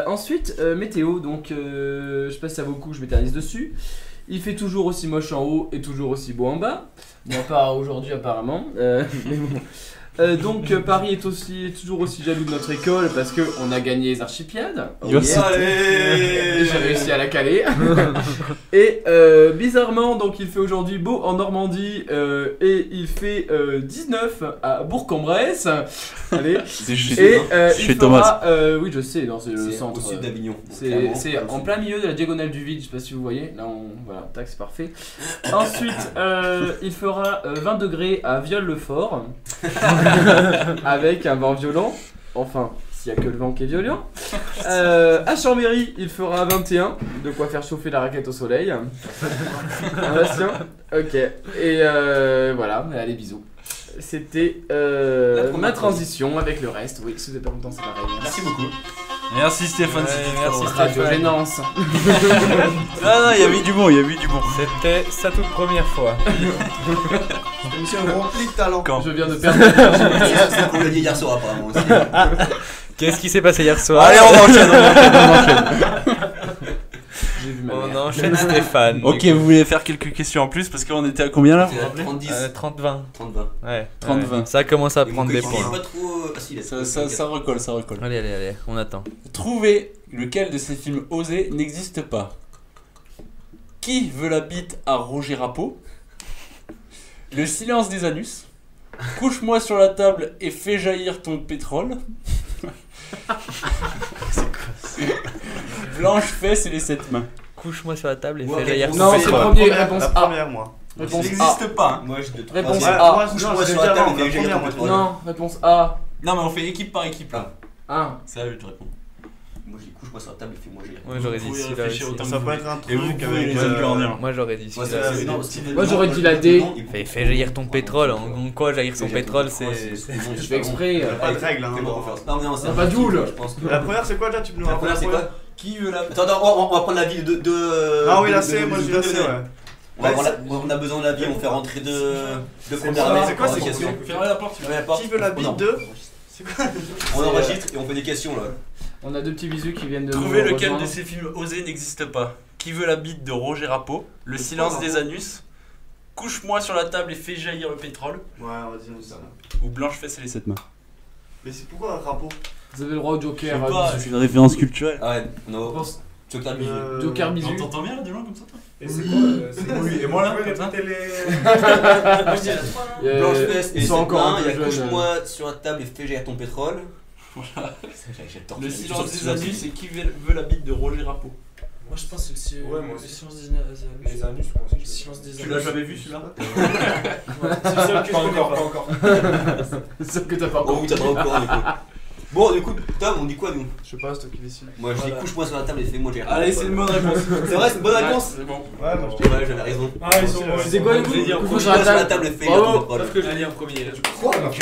Ensuite, météo. Donc, je sais pas si ça vaut le coup, je m'éternise dessus. Il fait toujours aussi moche en haut et toujours aussi beau en bas. Bon, pas aujourd'hui apparemment. Mais bon. Donc Paris est toujours aussi jaloux de notre école parce qu'on a gagné les Archipiades. Oh Yo, yeah. Allez. J'ai réussi à la caler. Et bizarrement, donc il fait aujourd'hui beau en Normandie et il fait 19 à Bourg-en-Bresse. Allez. C'est chez, Et chez il Thomas. fera, oui, je sais, c'est le C'est centre. au sud d'Avignon. C'est en plein milieu de la diagonale du vide, je sais pas si vous voyez. Là, voilà, tac, c'est parfait. Ensuite, il fera 20 degrés à Viol-le-Fort. Avec un vent violent. Enfin, s'il n'y a que le vent qui est violent. À Chambéry, il fera 21. De quoi faire chauffer la raquette au soleil. Bastien. Ok. Et voilà, allez, bisous. C'était ma transition avec le reste. Oui, si vous n'êtes pas content, c'est pareil. Merci beaucoup. Merci Stéphane. Ouais, c'était merci, trop- Stéphane. Radiogénance. Non, il y avait du bon, il y avait du bon. C'était sa toute première fois. Monsieur rempli de talent. Quand Je viens de perdre. C'est ce qu'on l'a dit hier soir apparemment aussi. Qu'est-ce qui s'est passé hier soir? Allez, on enchaîne. J'ai vu ma On mère. enchaîne Stéphane. Ok, vous voulez faire quelques questions en plus parce qu'on était à combien là? C'est à 30-10. 30-20. 30-20. Ouais. 30-20. Ouais. Ça commence à Et mon prendre des coéquipier points. est pas trop facile. Ça recolle, ça recolle. Allez, allez, allez, on attend. Trouvez lequel de ces films osés n'existe pas. Qui veut la bite à Roger Rappeau? Le silence des anus. Couche-moi sur la table et fais jaillir ton pétrole. Blanche fesse et les 7 mains. Couche-moi sur la table et Ouais, fais jaillir Non, ton c'est pétrole. le premier. Réponse La A. première, moi. Réponse Ça A. n'existe pas. Hein. Moi je te Réponse troisième. A. Moi, Couche-moi je sur l'ai la dit table avant, et la fais jaillir ton première, pétrole. Non, réponse A. Non, mais on fait équipe par équipe là. 1. C'est à eux de répondre. Moi j'ai couche-moi sur la table et fais-moi jaillir. Moi j'aurais dit Vous pouvez celui-là réfléchir aussi. autant Ça que peut vous être un Et vous truc pouvez avec. les incarner. Moi j'aurais dit Moi celui-là. Moi, j'aurais dit la D. Fais jaillir ton pétrole. En quoi jaillir son pétrole, c'est. Je fais exprès. Pas de règle, hein. Fais-moi confiance. Non, non, c'est Ah, pas d'où, là. je pense que. La première, c'est quoi déjà? Tu peux nous La rappeler première, c'est quoi? Qui veut la. Attends, on va prendre l'avis de. Ah oui, là de- c'est, de- moi de- je dis de- là c'est, de- ouais. On a besoin de l'avis, on fait rentrer de première quoi, main. c'est quoi, On c'est des questions. Fermez la porte. Fermez la porte. Qui veut la bite On de? C'est quoi? On enregistre et on fait des questions là. On a deux petits bisous qui viennent de nous Trouvez lequel rejoindre. de ces films osés n'existe pas. Qui veut la bite de Roger Rappeau? Le silence des anus. Couche-moi sur la table et fais jaillir le pétrole. Ouais, vas-y, on dit ça. Ou Blanche fesse et les 7 mains. Mais c'est pourquoi un rapport? Vous avez le droit au Joker. Je sais pas, C'est une référence culturelle. Ah ouais, non. Pense- Joker bisou. Joker bisou. T'entends bien là des gens comme ça toi? Et c'est quoi Oui, et moi là, comme ça. Blanche fesse et Ils sont ses encore mains, un il y peu a jeunes. couche-moi sur la table et fais jaillir ton pétrole. J'adore. Le silence des anus et qui veut la bite de Roger Rappeau? Moi je pense que c'est Ouais, moi le aussi. silence des anus. Les anus, moi aussi. Le silence des anus. Tu l'as jamais vu celui-là? C'est le seul que je Pas connais encore, pas. pas encore. C'est sûr que t'as pas Oh encore. oui, t'as pas au courant du coup. Bon, du coup, Tom, on dit quoi nous? Je sais pas, c'est toi qui décides. Moi je dis Voilà. couche-moi sur la table et fais-moi jaillir ton Allez, c'est pétrole. une bonne réponse. C'est vrai, c'est une bonne réponse. C'est bon. Ouais, moi je Ouais, j'avais raison. Ah, ils sont. Tu sais quoi, du coup Je vais dire, Couche-moi Couche-moi sur la table. et fais jaillir ton Bravo. pétrole. Sauf que je l'ai dit en premier. là. Quoi, ma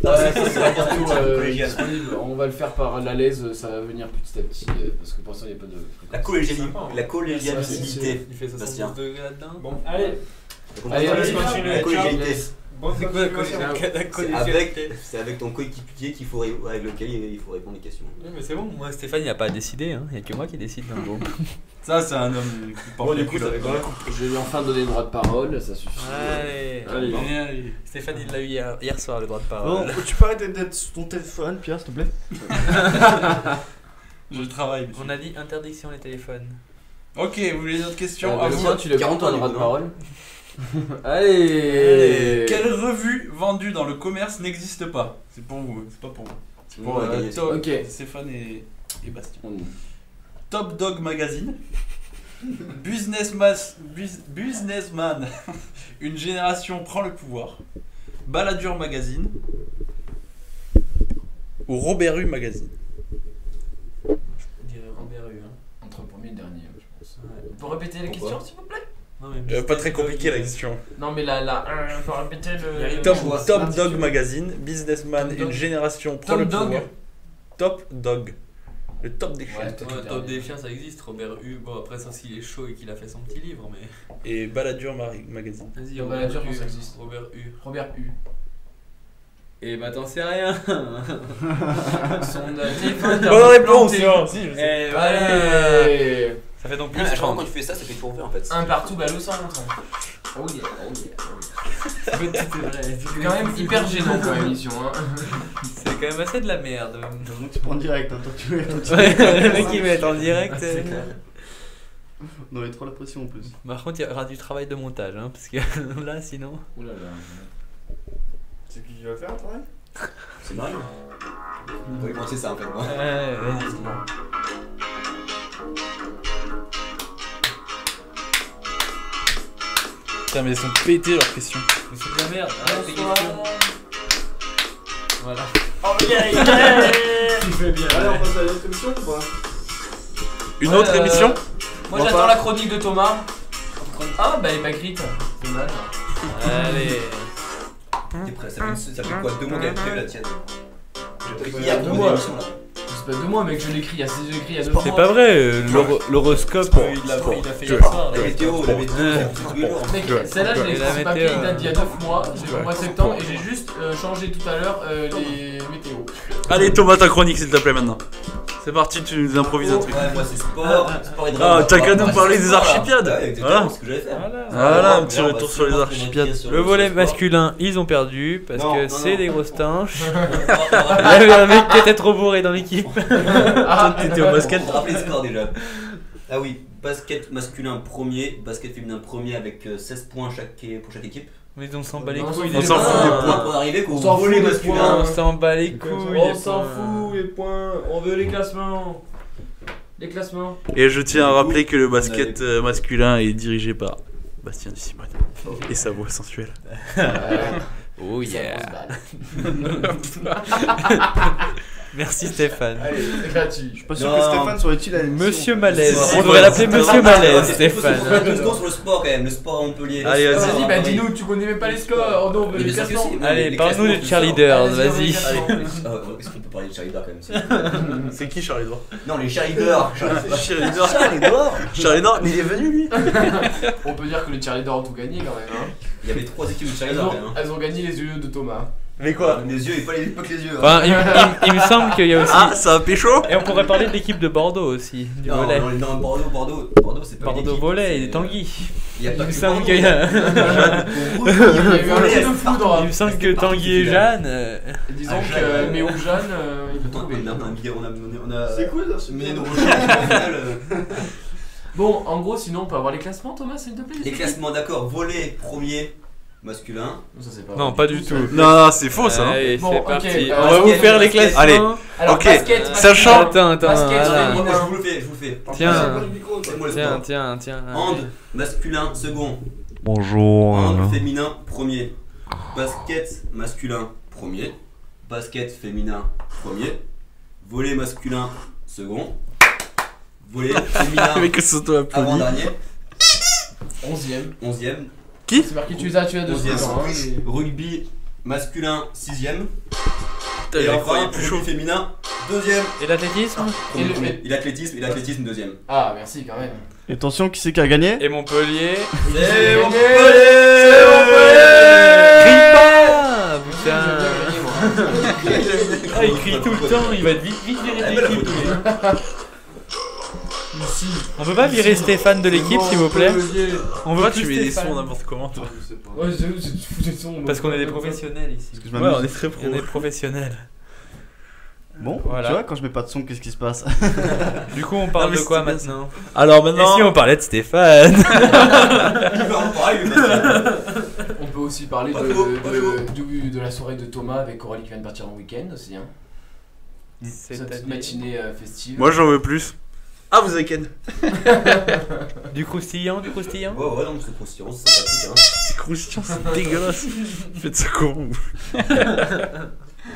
Ça sera bientôt Collégial. disponible. On va le faire par la laise, ça va venir petit à petit parce que pour l'instant il n'y a pas de La collégialité. Il fait Bastien. 72 degrés là-dedans. Bon, Allez. Allez, allez, continue. La collégialité. bonne C'est quoi la continuation. C'est avec ton coéquipier avec lequel il faut répondre aux questions. Ouais, mais c'est bon, moi Stéphane il a pas décidé, hein. Il y a que moi qui décide dans le groupe. Ça, c'est un homme qui porte la culotte. Je vais lui enfin donner le droit de parole, ça suffit. Allez. Allez. Allez. Stéphane il l'a eu hier soir le droit de Bon, parole. tu peux arrêter d'être sur ton téléphone, Pierre, s'il te plaît? Je travaille. monsieur. On a dit interdiction les téléphones. Ok, vous voulez d'autres questions? À Ah, vous. Bastien, tu l'as 40 40 ans, le droit ans, de du parole. Allez. Quelle revue vendue dans le commerce n'existe pas? C'est pour vous, c'est pas pour moi. C'est pour Ouais, gagné. Top, Ok. Stéphane et Bastien. On- Top Dog Magazine, Businessman. Une génération prend le pouvoir. Balladur Magazine. Ou Robert Hue Magazine. Je dirais Robert Hue. Hein. Entre le premier et le dernier, je pense. Ouais. On peut répéter la question, s'il vous plaît? Non, mais Pas très compliqué la question. Non, mais on peut répéter le. Top Dog Magazine. Businessman. Une génération prend le pouvoir. Top Dog. Le top des chiens. Ouais, Top des chiens, ça existe. Robert Hue, bon après ça s'il est chaud et qu'il a fait son petit livre, mais. Et Balladur Magazine. Vas-y, Top Balladur, ça existe. Robert Hue. Robert Hue. Et bah t'en sais rien. Son téléphone. Bonne réponse. Et voilà. Ça fait donc plus À chaque fois 30. quand tu fais ça, ça fait tout refaire en fait. Un partout, balle au centre. Oh yeah, oh yeah, oh yeah. C'est quand même hyper gênant comme émission. Hein. C'est quand même assez de la merde. Donc tu prends en direct, hein, toi tu veux. Ouais, le mec il va être en direct. C'est clair. On avait trop la pression en plus. Par contre, il y aura du travail de montage, hein, parce que là, sinon. Ouh là là. C'est qui va faire le travail? C'est Mario. Oui, moi c'est ça en fait. Moi. Putain, mais ils sont pétés leurs questions. Mais c'est de la merde. Arrête tes questions. Voilà. Oh yeah, yeah. Tu fais bien. Allez, on passe à l'autre émission ou pas? Une autre émission? Moi j'attends la chronique de Thomas. Ah bah elle est pas écrite. Dommage. Allez. T'es prêt? Ça fait quoi 2 mois qu'elle prévu la tienne? J'ai pris Ouais, hier 2 pour mois. l'émission là. C'est pas 2 mois mec, je l'écris il y a 2 mois. C'est pas vrai, l'horoscope il l'a fait hier soir. La météo, c'est tous les jours. Mec, celle-là je l'ai Et la écrit papier, météo, il date d'il y a 9 mois, j'ai au mois de septembre et j'ai juste changé tout à l'heure les météos. Allez, Thomas, ta chronique s'il te plaît maintenant. C'est parti, tu nous improvises un truc. Ouais, moi c'est sport et drame. Ah, t'as qu'à nous parler des Archipiades. Ouais, Voilà. c'est ce que j'allais faire. Voilà, un petit retour sur les Archipiades. Le volet masculin, ils ont perdu parce Non, que non, c'est non. des grosses tinches. Il y avait un mec qui était trop bourré dans l'équipe. Ah, T'étais au basket. On va rappeler le score déjà. Ah oui, basket masculin premier, basket féminin premier avec 16 points pour chaque équipe. Mais on s'en bat les On couilles. s'en des fout points. des points. Pour arriver qu'au On s'en fout volet des masculin. points. On s'en bat les couilles. on des s'en points. fout les points, on veut les classements. Les classements. Et je tiens à rappeler que le basket masculin est dirigé par Bastien Simone et sa voix sensuelle. Oh Ça yeah. grosse balle. Merci Stéphane. Allez, c'est gratuit. Je suis pas sûr Non. que Stéphane soit utile à l'émission. Monsieur Malaise. C'est On vrai. devrait l'appeler Monsieur Malaise, On Stéphane. fait 2 secondes sur le sport quand même, le sport à Montpellier. Allez, vas-y. Vas-y, bah dis-nous, tu connais même pas les scores. Oh non, on veut Mais les bien sûr que classements. si. Allez, Les parle-nous classements, des tout cheerleaders, Allez, vas-y. les classements. Est-ce qu'on peut parler de cheerleader quand même C'est qui Charlie Edouard? Non, les cheerleaders. Charlie Edouard. Charlie Edouard, mais il est venu lui. On peut dire que les cheerleaders ont tout gagné quand même. Hein. Il y avait 3 équipes de Elles, cheerleaders ont, quand même. hein. elles ont gagné les yeux de Thomas. Mais quoi? Les yeux, et pas que les yeux. Enfin, il me semble qu'il y a aussi. Ah, ça a pécho? Et on pourrait parler de l'équipe de Bordeaux aussi, du Non, volet. non, Bordeaux, c'est pas une Bordeaux équipe, volet et c'est- Tanguy. Il y a Il pas me que semble Bordeaux. qu'il y a. Il y a eu un petit de foudre. Il me semble que Tanguy et Jeanne. Disons Ah, que Jeanne, Méo Jeanne, il peut Attends, trouver. on a C'est cool ça, mené nos recherches au final. Bon, en gros, sinon on peut avoir les classements, Thomas, s'il te plaît. Les classements, d'accord. Volet premier masculin. Ça, c'est pas Non, vrai pas du ça. tout. Non, c'est faux ça. hein. Allez, Bon, c'est ok, parti. euh, On va vous basket, faire les basket. classements. Allez. Alors, Ok, basket, sachant- Attends, Basket, voilà. féminin. Moi, je vous le fais. Tiens. C'est moi le Tiens, sport. tiens. Hand masculin second. Bonjour. Hand féminin premier. Basket masculin premier. Basket féminin premier. Volley masculin second. Volley féminin Avec que ça toi applaudi. avant-dernier. 11ème. 11ème. C'est marqué, tu as 2 11e. secondes. Hein, Rugby masculin 6ème. Putain, Et il a enfin, croyé plus chaud. rugby féminin 2ème. Et l'athlétisme Et le- Et l'athlétisme 2ème. Ah, merci quand même. Et attention, qui c'est qui a gagné? Et Montpellier. C'est Crie pas putain. J'ai bien gagné, moi. Ah, il crie tout le temps, il va être vite virer de l'équipe. Ici. On peut pas virer Stéphane de l'équipe, s'il vous plaît? On veut Pourquoi plus tu mets des Stéphane. sons n'importe comment toi? Je sais pas. Ouais, c'est du fou des sons. Parce qu'on est des professionnels ici. Parce que je Ouais, m'amuse. on est très pro. On est professionnels. Bon, Voilà. tu vois, quand je mets pas de son, qu'est-ce qui se passe? Du coup, on parle Non, mais de quoi c'était bien maintenant? Alors Et maintenant. si on parlait de Stéphane? On peut aussi parler de la soirée de Thomas avec Coralie qui vient de partir en week-end aussi. Hein. Cette C'est-à-dire- matinée festive. Moi j'en veux plus. Ah, vous avez Ken. Du croustillant, du croustillant. Ouais, non, mais c'est croustillant, c'est sympathique. Hein. C'est croustillant, c'est dégueulasse. Faites ça comment vous?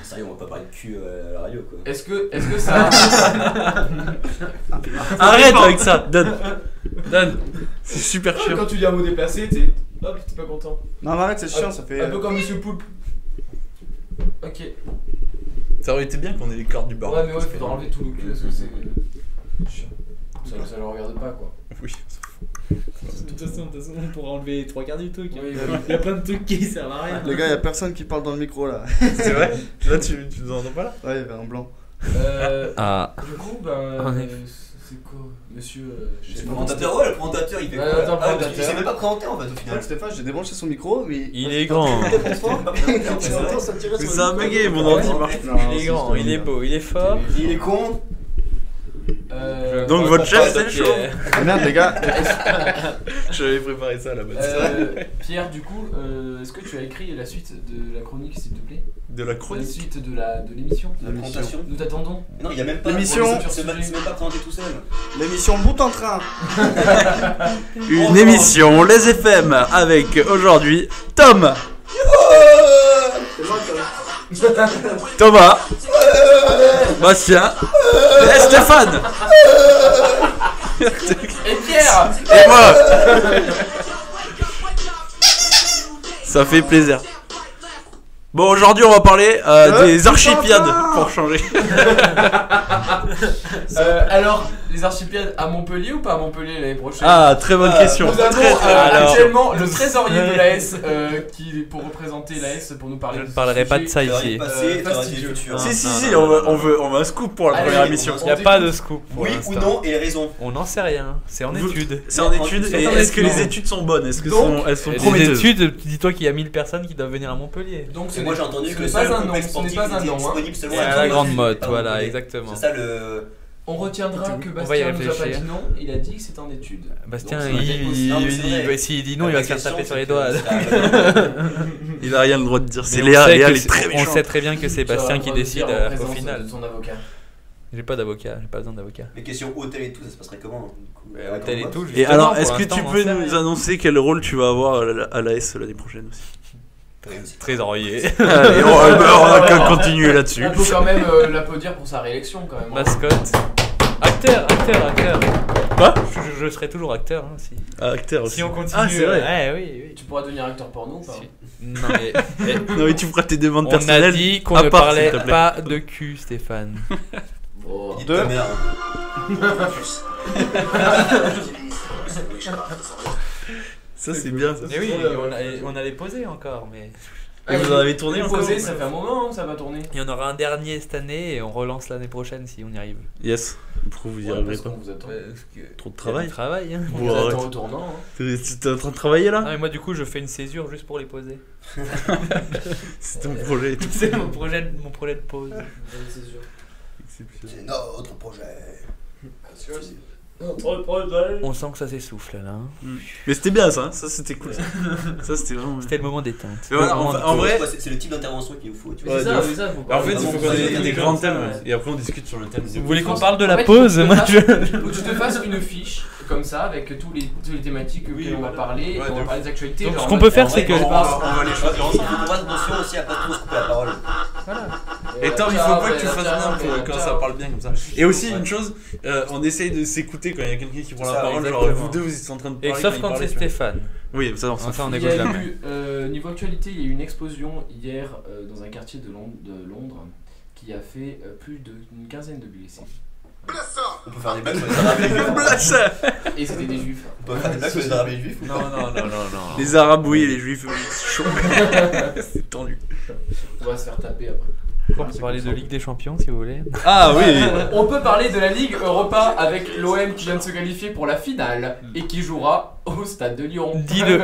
Sérieux, on va pas parler de cul à la radio quoi. Est-ce que ça. Arrête avec ça, Dan. Dan, c'est super chiant. Quand tu dis un mot déplacé, t'es pas content. Non, mais arrête, c'est chiant, ça fait. Un peu comme Monsieur Poulpe. Ok. Ça aurait été bien qu'on ait les cordes du bar. Ouais, mais ouais, faudra enlever tout le cul parce que c'est chiant. Ça le regarde pas quoi. Oui. De toute façon, on pourra enlever les 3 quarts du truc. Oui, Il y a plein de trucs qui servent à rien. Les gars, y'a personne qui parle dans le micro là. C'est vrai? Là, tu nous entends pas là? Ouais, y'avait un blanc. Ah. Du coup, c'est quoi, monsieur Le présentateur, ouais, le présentateur il fait quoi attends, là? présentateur. Il s'est même pas présenté en fait au final. Stéphane, j'ai débranché son micro, mais. Il est grand. Mais ça a bugué, mon ordi marche. Il est grand, il est beau, il est fort. Il est con. Donc votre chef c'est le chaud. Merde, les gars. J'avais préparé ça à la base. Pierre, du coup, est-ce que tu as écrit la suite de la chronique s'il te plaît? De la La chronique. suite de l'émission. La présentation. Nous t'attendons. Non, il y a même pas L'émission. Il s'est même pas présenté tout seul. L'émission Bout en train. Une émission Les FM avec aujourd'hui Tom, Thomas, Bastien et Stéphane. Et Pierre. Et moi. Ça fait plaisir. Bon, aujourd'hui on va parler des archipiades pour changer. Alors, les archipiades à Montpellier ou pas à Montpellier l'année prochaine? Ah, très bonne question. Nous avons alors. actuellement le trésorier de l'AS qui est pour représenter l'AS pour nous parler. Je ne de ce parlerai pas de sujet. ça T'aurais ici. dit passé, t'aurais dit fastidieux. futur. Si, on veut un scoop pour la Allez, première on émission. Il n'y a pas de scoop pour Oui ou l'instant. non et raison. On n'en sait rien, c'est en Vous- étude. C'est en étude. Et est-ce que Non. les études sont bonnes? Est-ce que Donc, elles sont Les prometteuses? études, dis-toi qu'il y a 1000 personnes qui doivent venir à Montpellier. Donc Et moi j'ai entendu ce que n'est le pas seul un nom, complexe ce n'est sportif pas un était nom. disponible seulement Et à à la Toulouse. grande mode, Pardon, voilà, mais exactement. C'est ça le. On retiendra que On va y Bastien nous a pas réfléchir. dit non, il a dit que c'est en étude. Bastien, Donc, Non, mais c'est vrai. s'il dit non, il va se faire taper sur les doigts. Il a rien le droit de dire. C'est Mais Léa, on sait Léa que elle est très on méchante. sait très bien que c'est Bastien qui décide au final. Son avocat. J'ai pas d'avocat, j'ai pas besoin d'avocat. Les questions hôtel et tout, ça se passerait comment du coup, à la Hôtel et grande tout, mode Et justement, alors, pour est-ce que l'instant, tu on peux en sait nous rien. annoncer quel rôle tu vas avoir à l'AS l'année prochaine aussi? Trésorier. Allez, on a qu'à continuer là-dessus. On peut quand même l'applaudir pour sa réélection quand même. Mascotte. Acteur. Quoi? Je serai toujours acteur hein, si. Acteur aussi. Si on continue. Ah, c'est vrai. Ouais, oui. Tu pourras devenir acteur porno ou pas? Si. Non mais. Non, mais tu feras tes demandes On personnelles. a dit qu'on à ne part, parlait s'il te plaît. pas de cul, Stéphane. Oh. Dis ta mère. Ça, c'est bien. Ça. Mais oui, on allait poser encore, mais. Et vous en avez tourné Les encore? posés, ça fait un moment hein, ça va tourner. Il y en aura un dernier cette année et on relance l'année prochaine si on y arrive. Yes. Pourquoi vous y Ouais, arriverez parce pas? qu'on vous attend. Trop de Travail. travail. Travail. Hein. On Bon, vous arrête. attend au tournant. Hein. T'es en train de travailler Non là? mais moi du coup je fais une césure juste pour les poser. C'est ton projet et tout. C'est mon projet de pause. C'est sûr. C'est notre projet. On sent que ça s'essouffle là. Hein. Mais c'était bien ça, ça c'était cool. Ça c'était vraiment. C'était le moment détente. Mais voilà, en vrai. C'est le type d'intervention qu'il nous faut. Tu Mais vois. c'est Ouais, ça, de mais ça, faut En pas. fait, il faut Vraiment, qu'on ait c'est des grands thèmes ouais. et après on discute sur le thème. Vous voulez qu'on parle de la En fait, pause? faut que Moi tu je. Faut que tu te fasses une fiche comme ça avec toutes les thématiques auxquelles on va parler, Ouais, et on va de parler des actualités. Donc, genre ce en qu'on mode- peut faire, en c'est vrai, que- on va- On va les choisir Il ensemble. faut faire attention aussi à pas trop se couper la parole. Et Tom, il faut pas que tu Ciao, fasses ciao, bien ciao. quand ça parle bien comme ça. Et aussi une chose, on essaye de s'écouter quand il y a quelqu'un qui prend la Ça, parole. Genre exactement. vous deux vous êtes en train de Et parler. sauf il quand parlait, c'est tu vois. Stéphane. Oui, ça on s'en Enfin, fout. on Il y écoute a jamais. eu, niveau actualité, il y a eu une explosion hier dans un quartier de Londres qui a fait plus d'une quinzaine de blessés. On peut faire des blagues sur les arabes et les juifs. Blast. Et c'était des juifs. On peut faire des blagues sur les arabes et les juifs. Non. Les arabes oui, les juifs oui, chaud. C'est tendu. On va se faire taper après. On peut parler de Ligue des Champions si vous voulez. Ah oui. On peut parler de la Ligue Europa avec l'OM qui vient de se qualifier pour la finale et qui jouera au stade de Lyon. Dis-le.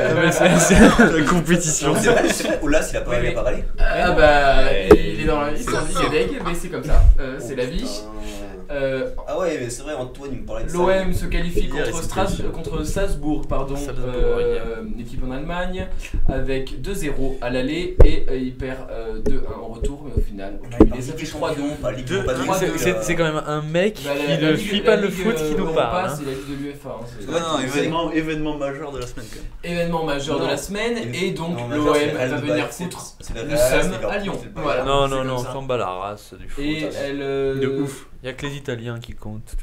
La compétition. C'est vrai, Oulas, il a pas Oui, parlé. Ah bah, il est dans la vie, c'est un dég, mais c'est comme ça. C'est la vie. Ah ouais, mais c'est vrai, Antoine, il me parlait de ça. L'OM se qualifie Hier, contre Salzbourg, l'équipe en Allemagne, avec 2-0 à l'aller et il perd 2-1 en retour, mais au final, ça fait 3-2. C'est quand même un mec qui ne suit pas le foot qui nous parle. C'est la Ligue de l'UEFA. Événement majeur de la semaine quand même. Événement majeur de la semaine, et donc l'OM va venir foutre le seum à Lyon. Voilà. Non, on s'en bat la race du foot. Et elle. De ouf. Il n'y a que les Italiens qui comptent.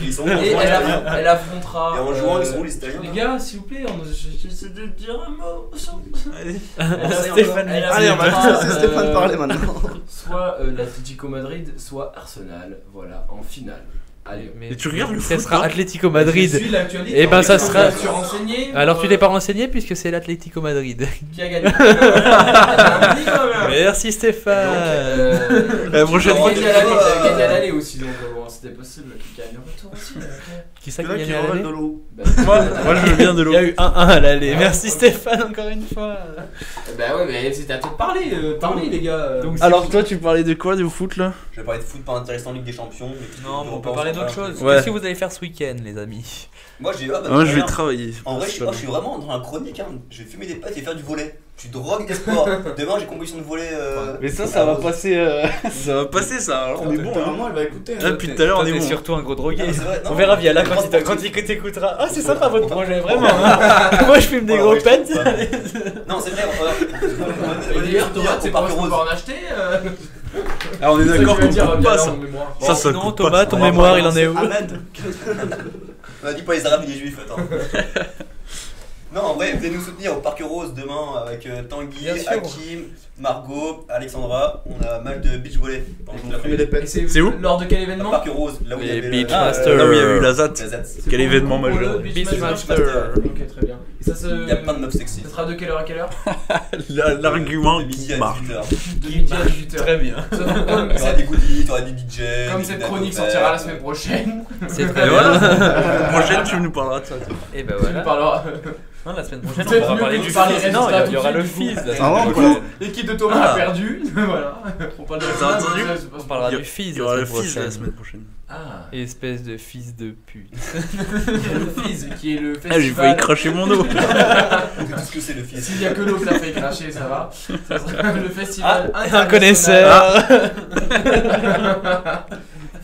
Et elle affrontera. Et en jouant, ils sont où les Italiens? Les gars, s'il vous plaît, j'essaie de dire un mot. Stéphane, allez, on va laisser Stéphane parler maintenant. Soit l'Atlético Madrid, soit Arsenal. Voilà, en finale. Allez. Mais tu regardes le ça foot, sera toi Atlético Madrid. Je suis l'actualité. Et ben ça sera. Tu renseigné. Alors tu t'es pas renseigné puisque c'est l'Atlético Madrid. Qui a gagné? Merci Stéphane. La prochaine fois, Il a gagné à l'aller aussi, donc bon, c'était possible qu'il gagne le retour aussi. Qui ça qui a gagné à l'aller? Moi je veux bien de l'eau. Il y a eu 1-1 à l'aller. Merci Stéphane encore une fois. Bah ouais, mais c'était à toi de parler. Parlez les gars. Donc, Alors toi tu parlais de quoi, du foot là? Je vais parler de foot pas intéressant en Ligue des Champions. non, mais on peut parler d'autre chose. Ouais. Qu'est-ce que vous allez faire ce week-end, les amis? Moi j'ai. Moi je vais travailler. En vrai, je suis vraiment dans la chronique. Je vais fumer des potes et faire du volley. Je suis drogue et sport. Demain j'ai compétition de volley. Mais ça va passer. Ça va passer ça. Alors on est bon. Maman, elle va écouter. Depuis tout à l'heure on est T'es bon. surtout un gros drogué. Non, c'est vrai, non, On verra via là mais quand il t'écoutera. Ah, c'est sympa votre projet, vraiment. Moi je fume des gros pets. Non, c'est vrai. Et d'ailleurs, Thomas, c'est pas pouvoir en acheter. Ah on est d'accord qu'on coupe pas ça. Ça Sinon, coupe Thomas, pas. ton mémoire, il en est où? On a dit pas les arabes et les juifs, attends. Non, en vrai, venez nous soutenir au Parc Rose demain avec Tanguy, Bien sûr. Hakim, Margot, Alexandra. On a un match de beach volley. C'est où? Lors de quel événement? Au Parc Rose, là où il y Les avait Beachmasters. Là où il y a eu la ZAT. la ZAT. Quel événement majeur. Beachmaster. Ok, très bien. Et ça se. Il y a plein de meufs sexy. Ça sera de quelle heure à quelle heure? L'argument De midi qui à marche. 18h. De midi à 18h. Très bien. T'auras des goodies, t'auras des DJ. Comme des cette dates chronique offertes. sortira la semaine prochaine. C'est Et très bien. voilà. La prochaine tu nous parleras de ça. Et ben Tu nous voilà. parleras. Non, la semaine prochaine, Peut-être on pourra mieux parler que du de parler fils. résultats Non, il y tout aura de le suite, fils. du la coup. semaine Ah, prochaine. L'équipe de Thomas a perdu. Voilà. On parle de T'as entendu? On parlera Il y a- du fils Il y aura la le semaine fils la prochaine. semaine prochaine. Ah. Espèce de fils de pute. Le Fizz qui est le festival. Ah j'ai failli cracher mon dos. On sait tout ce que c'est le fils. S'il y a que l'eau qui l'a fait cracher, ça va. Ça sera le festival Un international. connaisseur.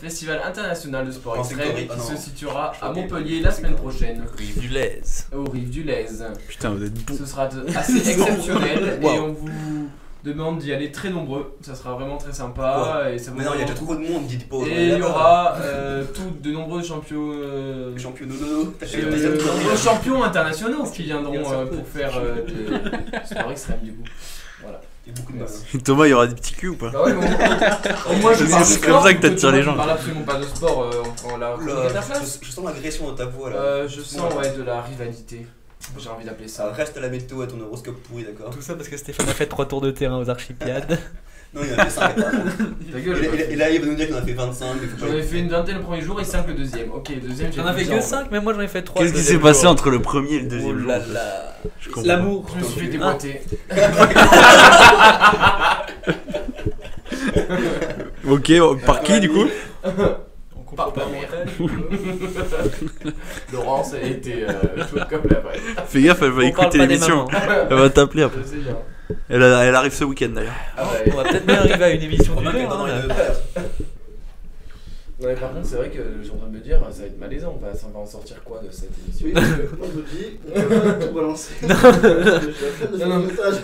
Festival international de sport Non, c'est extrême correct. qui Ah non. se situera Je à crois Montpellier que- la semaine prochaine. Rive du Lez. Aux rives du Lez. Putain vous êtes bon. Ce sera assez exceptionnel et Wow. on vous demande d'y aller très nombreux. Ça sera vraiment très sympa et ça vous Mais non, il y a déjà trop de monde qui dit pas aux gens. Et il y aura de nombreux champions. Les champions nono. de nombreux champions internationaux qui viendront pour faire du sport extrême du coup. Voilà. Il y a beaucoup de mal. Thomas il y aura des petits culs ou pas? Bah ouais, mais au moins je C'est parle de comme sport, ça que t'attires Thomas, les tu gens. parles absolument pas de sport, on prend la chronique à ta place. Je sens l'agression dans ta voix là. Je sens ouais, de la rivalité. J'ai envie d'appeler Ça ça. reste à la météo à ton horoscope pourri, d'accord? Tout ça parce que Stéphane a fait 3 tours de terrain aux Archipiades. Non, il en a fait 5 Ta gueule, Et là, il va nous dire qu'il en a fait 25. mais faut pas- j'en ai fait une vingtaine le premier jour et 5 le deuxième. Ok, le deuxième j'ai J'en avais que 5, mais moi j'en ai fait 3. Qu'est-ce qui s'est passé entre le premier et le deuxième jour? là. Je comprends. L'amour. Je me suis fait déboîter. Ok, par qui du coup? On Par comprend ma pas. mère. Laurence a été chaude comme la vraie. Fais gaffe, elle va On parle écouter pas des l'émission. mamans. Elle va t'appeler après. Je sais bien. Elle arrive ce week-end d'ailleurs. Ah bah, On va peut-être bien arriver à une émission d'une Remarque que heure. dans hein. non mais par contre c'est vrai que je suis en train de me dire ça va être malaisant, on va en sortir quoi de cette émission? Moi je vous dis, on va tout balancer. Je suis à peine de faire Non, un non. message.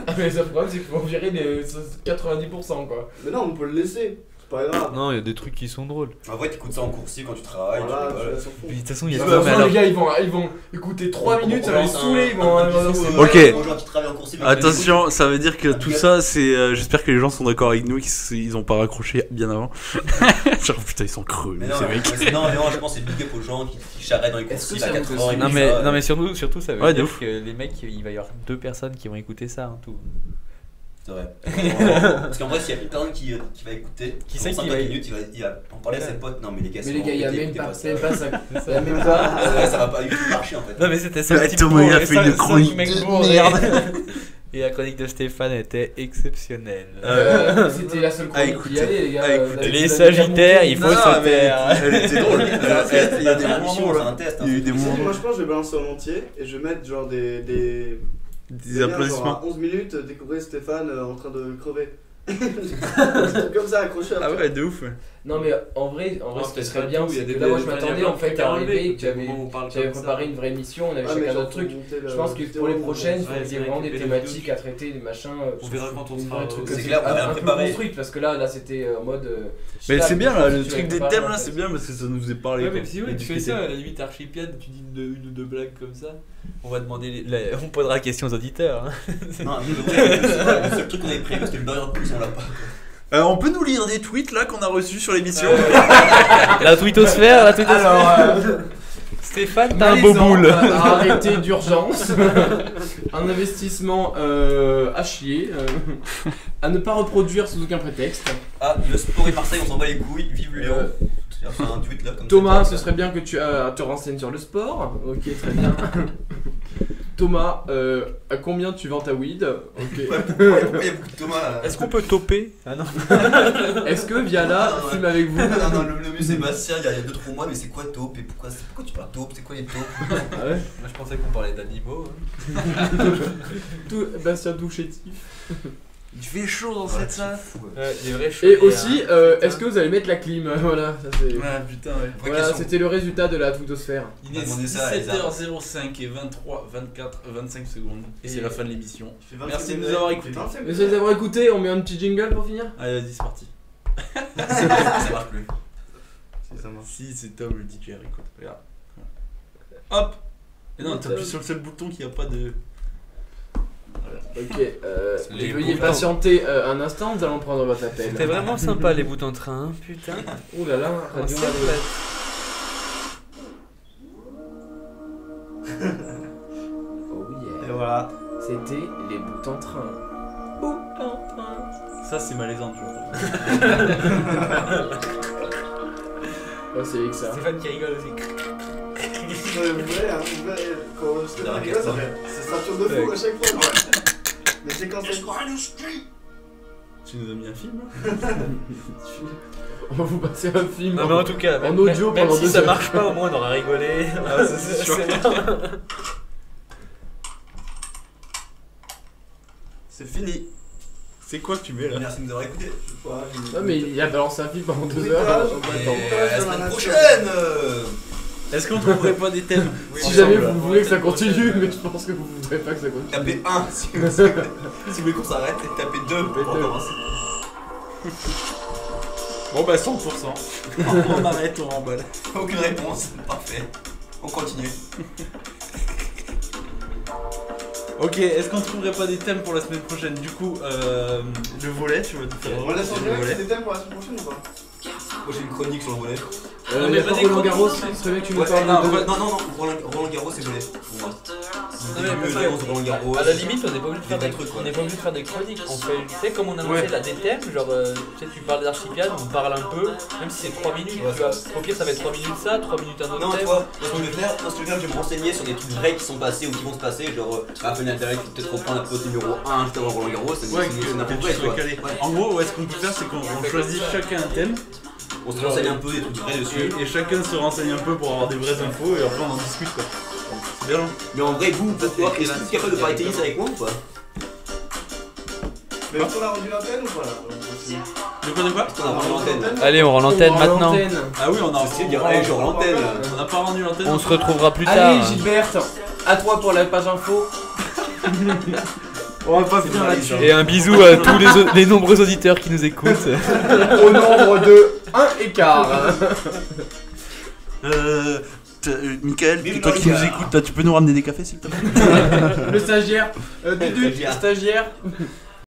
Ah mais le problème c'est qu'il faut virer les 90% quoi. Mais non, on peut le laisser. C'est pas grave. Non, il y a des trucs qui sont drôles. En vrai, t'écoutes ça en coursier quand tu travailles. Voilà, tu tu rigoles. la s'en fout. Puis de toute façon, il y De a toute ça, mais façon alors. les gars ils vont écouter 3 minutes, ça va les saouler, ils vont... Ok. Aux gens qui travaillent en coursier, mais Attention, ça veut dire que tout ça, c'est. J'espère que les gens sont d'accord avec nous, qu'ils ont pas raccroché bien avant. Genre putain, ils sont creux, Mais non, ces mecs. non, je pense que c'est big up aux gens qui charrient dans les Est-ce que coursiers à ça vous 4h30. Non mais surtout ça veut Ouais, de dire ouf. que les mecs, il va y avoir 2 personnes qui vont écouter ça hein, tout. C'est vrai. Parce qu'en vrai, s'il y a personne qui va écouter, Qui c'est pendant qui 50 va- minutes, il va en parler à ses potes. Non, mais les gars, Mais les gars, il y a même pas ça. Il y a même Ouais, pas... ça va pas du tout marcher en fait. Non mais c'était ça Ouais, le type Thomas, il a pour- fait cinq- une chronique cinq mecs de pour merde. regarder. Et la chronique de Stéphane était exceptionnelle. C'était la seule chronique écoutez, qui allait, les gars. Les Sagittaires, il faut se taire. Elle était drôle. Il y a des moments, c'est un test. Il y a eu des moments. Moi je pense que je vais balancer en entier et je vais mettre genre des applaudissements. Genre à 11 minutes, découvrir Stéphane en train de crever. Comme ça, accroché à Ah ouais, de ouf. Non, mais en vrai, ce qui serait bien, il y a c'est des que là, moi je il y a m'attendais plein en de fait trucs à à enlever, arriver, que j'avais on parle j'avais comme ça. préparé une vraie émission, on avait Ah, mais chacun genre, notre truc. faut monter Je pense que pour les prochaines, il faut Ouais, qu'il y ait c'est vraiment vrai des qu'il y a des thématiques à traiter, des machins. On verra quand on des sera vrais trucs c'est comme clair, on ça, va un peu préparer. construite, parce que là c'était en mode. Mais c'est bien là, le tu truc l'avais des préparé, thèmes en là, fait. c'est bien parce que ça nous est parlé. Ouais, quoi. mais si ouais, Et tu fais discuter. ça, à la limite Archipiade, tu dis une ou deux blagues comme ça. On va demander on posera la question aux auditeurs. hein. Non, le seul truc qu'on avait prévu c'était le burger quiz, on l'a pas. On peut nous lire des tweets là qu'on a reçus sur l'émission. La twittosphère, Alors, Stéphane, t'as un beau malaisant, boule. à arrêter d'urgence. Un investissement à chier. À ne pas reproduire sous aucun prétexte. Ah, le sport est Marseille, on s'en bat les couilles, vive le Léon. J'ai fait un tweet là comme Thomas, ça. ce serait bien que tu te renseignes sur le sport. Ok, très bien. Thomas, à combien tu vends ta weed? Ok. Pourquoi il y a beaucoup de Thomas Est-ce qu'on peut toper? Ah non. Est-ce que Viala fume avec vous? Non, le vieux Sébastien, il y a 2-3 mois, mais c'est quoi taupe et pourquoi tu parles taupe? C'est quoi les taupes? Ah ouais? Moi je pensais qu'on parlait d'animaux. Bastien tout chétif. Il fait chaud dans Ouais, cette salle. c'est fou, Des vrais Et cheveux, aussi, hein. est-ce que vous allez mettre la clim? Voilà, ça c'est. Ouais, putain, ouais. Vraie Voilà, question. c'était le résultat de la twittosphère. Il est demandé ça à Elsa. 17h05 et 23, 24, 25 secondes. Et c'est la fin de l'émission. Il fait 27 Merci de nous minutes. avoir écoutés. 27 Merci d'avoir écouté, on met un petit jingle pour finir? Allez, vas-y, c'est parti. Ça marche plus. Si, ça marche. Si, c'est Tom le DJ, écoute. Regarde. Hop. Et non, t'appuies sur le seul bouton qui a pas de. Ok, Les veuillez boutons. patienter un instant, nous allons prendre votre appel. C'était vraiment sympa les boutons de train, hein, putain. Ouh là là, Radio C'est Mado. vrai. Oh Et yeah. voilà. C'était les boutons train. Boutons train. Ça, c'est malaisant, tu vois. Oh, c'est avec ça. Stéphane qui rigole aussi. Non, mais vous verrez, hein, vous verrez, quand je te La rigole, ça raquette, fait. Ça sera de fou à chaque fois. Mais c'est quand c'est. Tu nous as mis un film là. On va vous passer un film. Non mais en tout cas, En audio même pendant si 2 ça heures. marche pas, au moins on aura rigolé. Ah, ça, c'est sûr. C'est fini. C'est quoi que tu mets là? Merci de nous avoir écoutés. Non, mais il a balancé un film pendant 2 Oui, heures. voilà. on va attendre. Et à la semaine prochaine Est-ce qu'on trouverait pas des thèmes? Si jamais vous voulez que ça continue, mais je pense que vous voudrez pas que ça continue. Tapez 1 si vous voulez qu'on s'arrête et tapez 2 pour deux. recommencer. Bon bah 100%. On arrête, on remballe. Aucune réponse, parfait. On continue. Ok, est-ce qu'on trouverait pas des thèmes pour la semaine prochaine? Du coup, le volet, tu vas nous faire On laisse en le direct volet. des thèmes pour la semaine prochaine ou pas? Moi j'ai une chronique sur le volet. Il y a pas Roland Garros, il serait bien que tu nous Ouais, parles non, de. non, Roland Garros c'est volet. Pour moi. mais Le ça, Léon sur Roland Garros. À la limite, on n'est pas obligé de faire Des des trucs, on n'est pas obligé de faire des chroniques. On fait, tu sais, comme on a Ouais. annoncé là, des thèmes, genre, tu sais, tu parles d'Archipiade, on parle un peu, même si c'est 3 minutes. Ouais. Tu vois. Au pire, ça va être 3 minutes ça, 3 minutes un autre Non, tu thème. vois, moi, ce que je vais faire, je vais me renseigner sur des trucs vrais qui sont passés ou qui vont se passer. Genre, Raphaël Nadal qui peut-être reprendre la pause numéro 1 juste avant Roland Garros. C'est Ouais, n'importe que quoi, tu sois tu calé. vois. Ouais. En gros, ouais, ce qu'on peut faire, c'est qu'on choisit chacun un thème On se renseigne un peu des trucs vrais dessus. et chacun se renseigne un peu pour avoir des vraies infos et après on en discute quoi. C'est bien. Mais en vrai, vous, est-ce que vous êtes capable de parler tennis avec moi ou pas? Mais est-ce qu'on a rendu l'antenne ou pas là? De quoi, de quoi? Est-ce qu'on a rendu l'antenne? Allez, on rend l'antenne On rend maintenant. l'antenne. Ah oui, on a C'est dire, allez, je rends l'antenne. On n'a pas rendu l'antenne. On se retrouvera plus tard. Allez, Gilberte, à toi pour la page info. On va pas finir là-dessus. Et un bisou à tous les nombreux auditeurs qui nous écoutent. Au nombre de 1 écart. Michael, Vive toi qui nous Maria. écoutes, tu peux nous ramener des cafés s'il te plaît? Le stagiaire, Dudu, Stagiaire. stagiaire.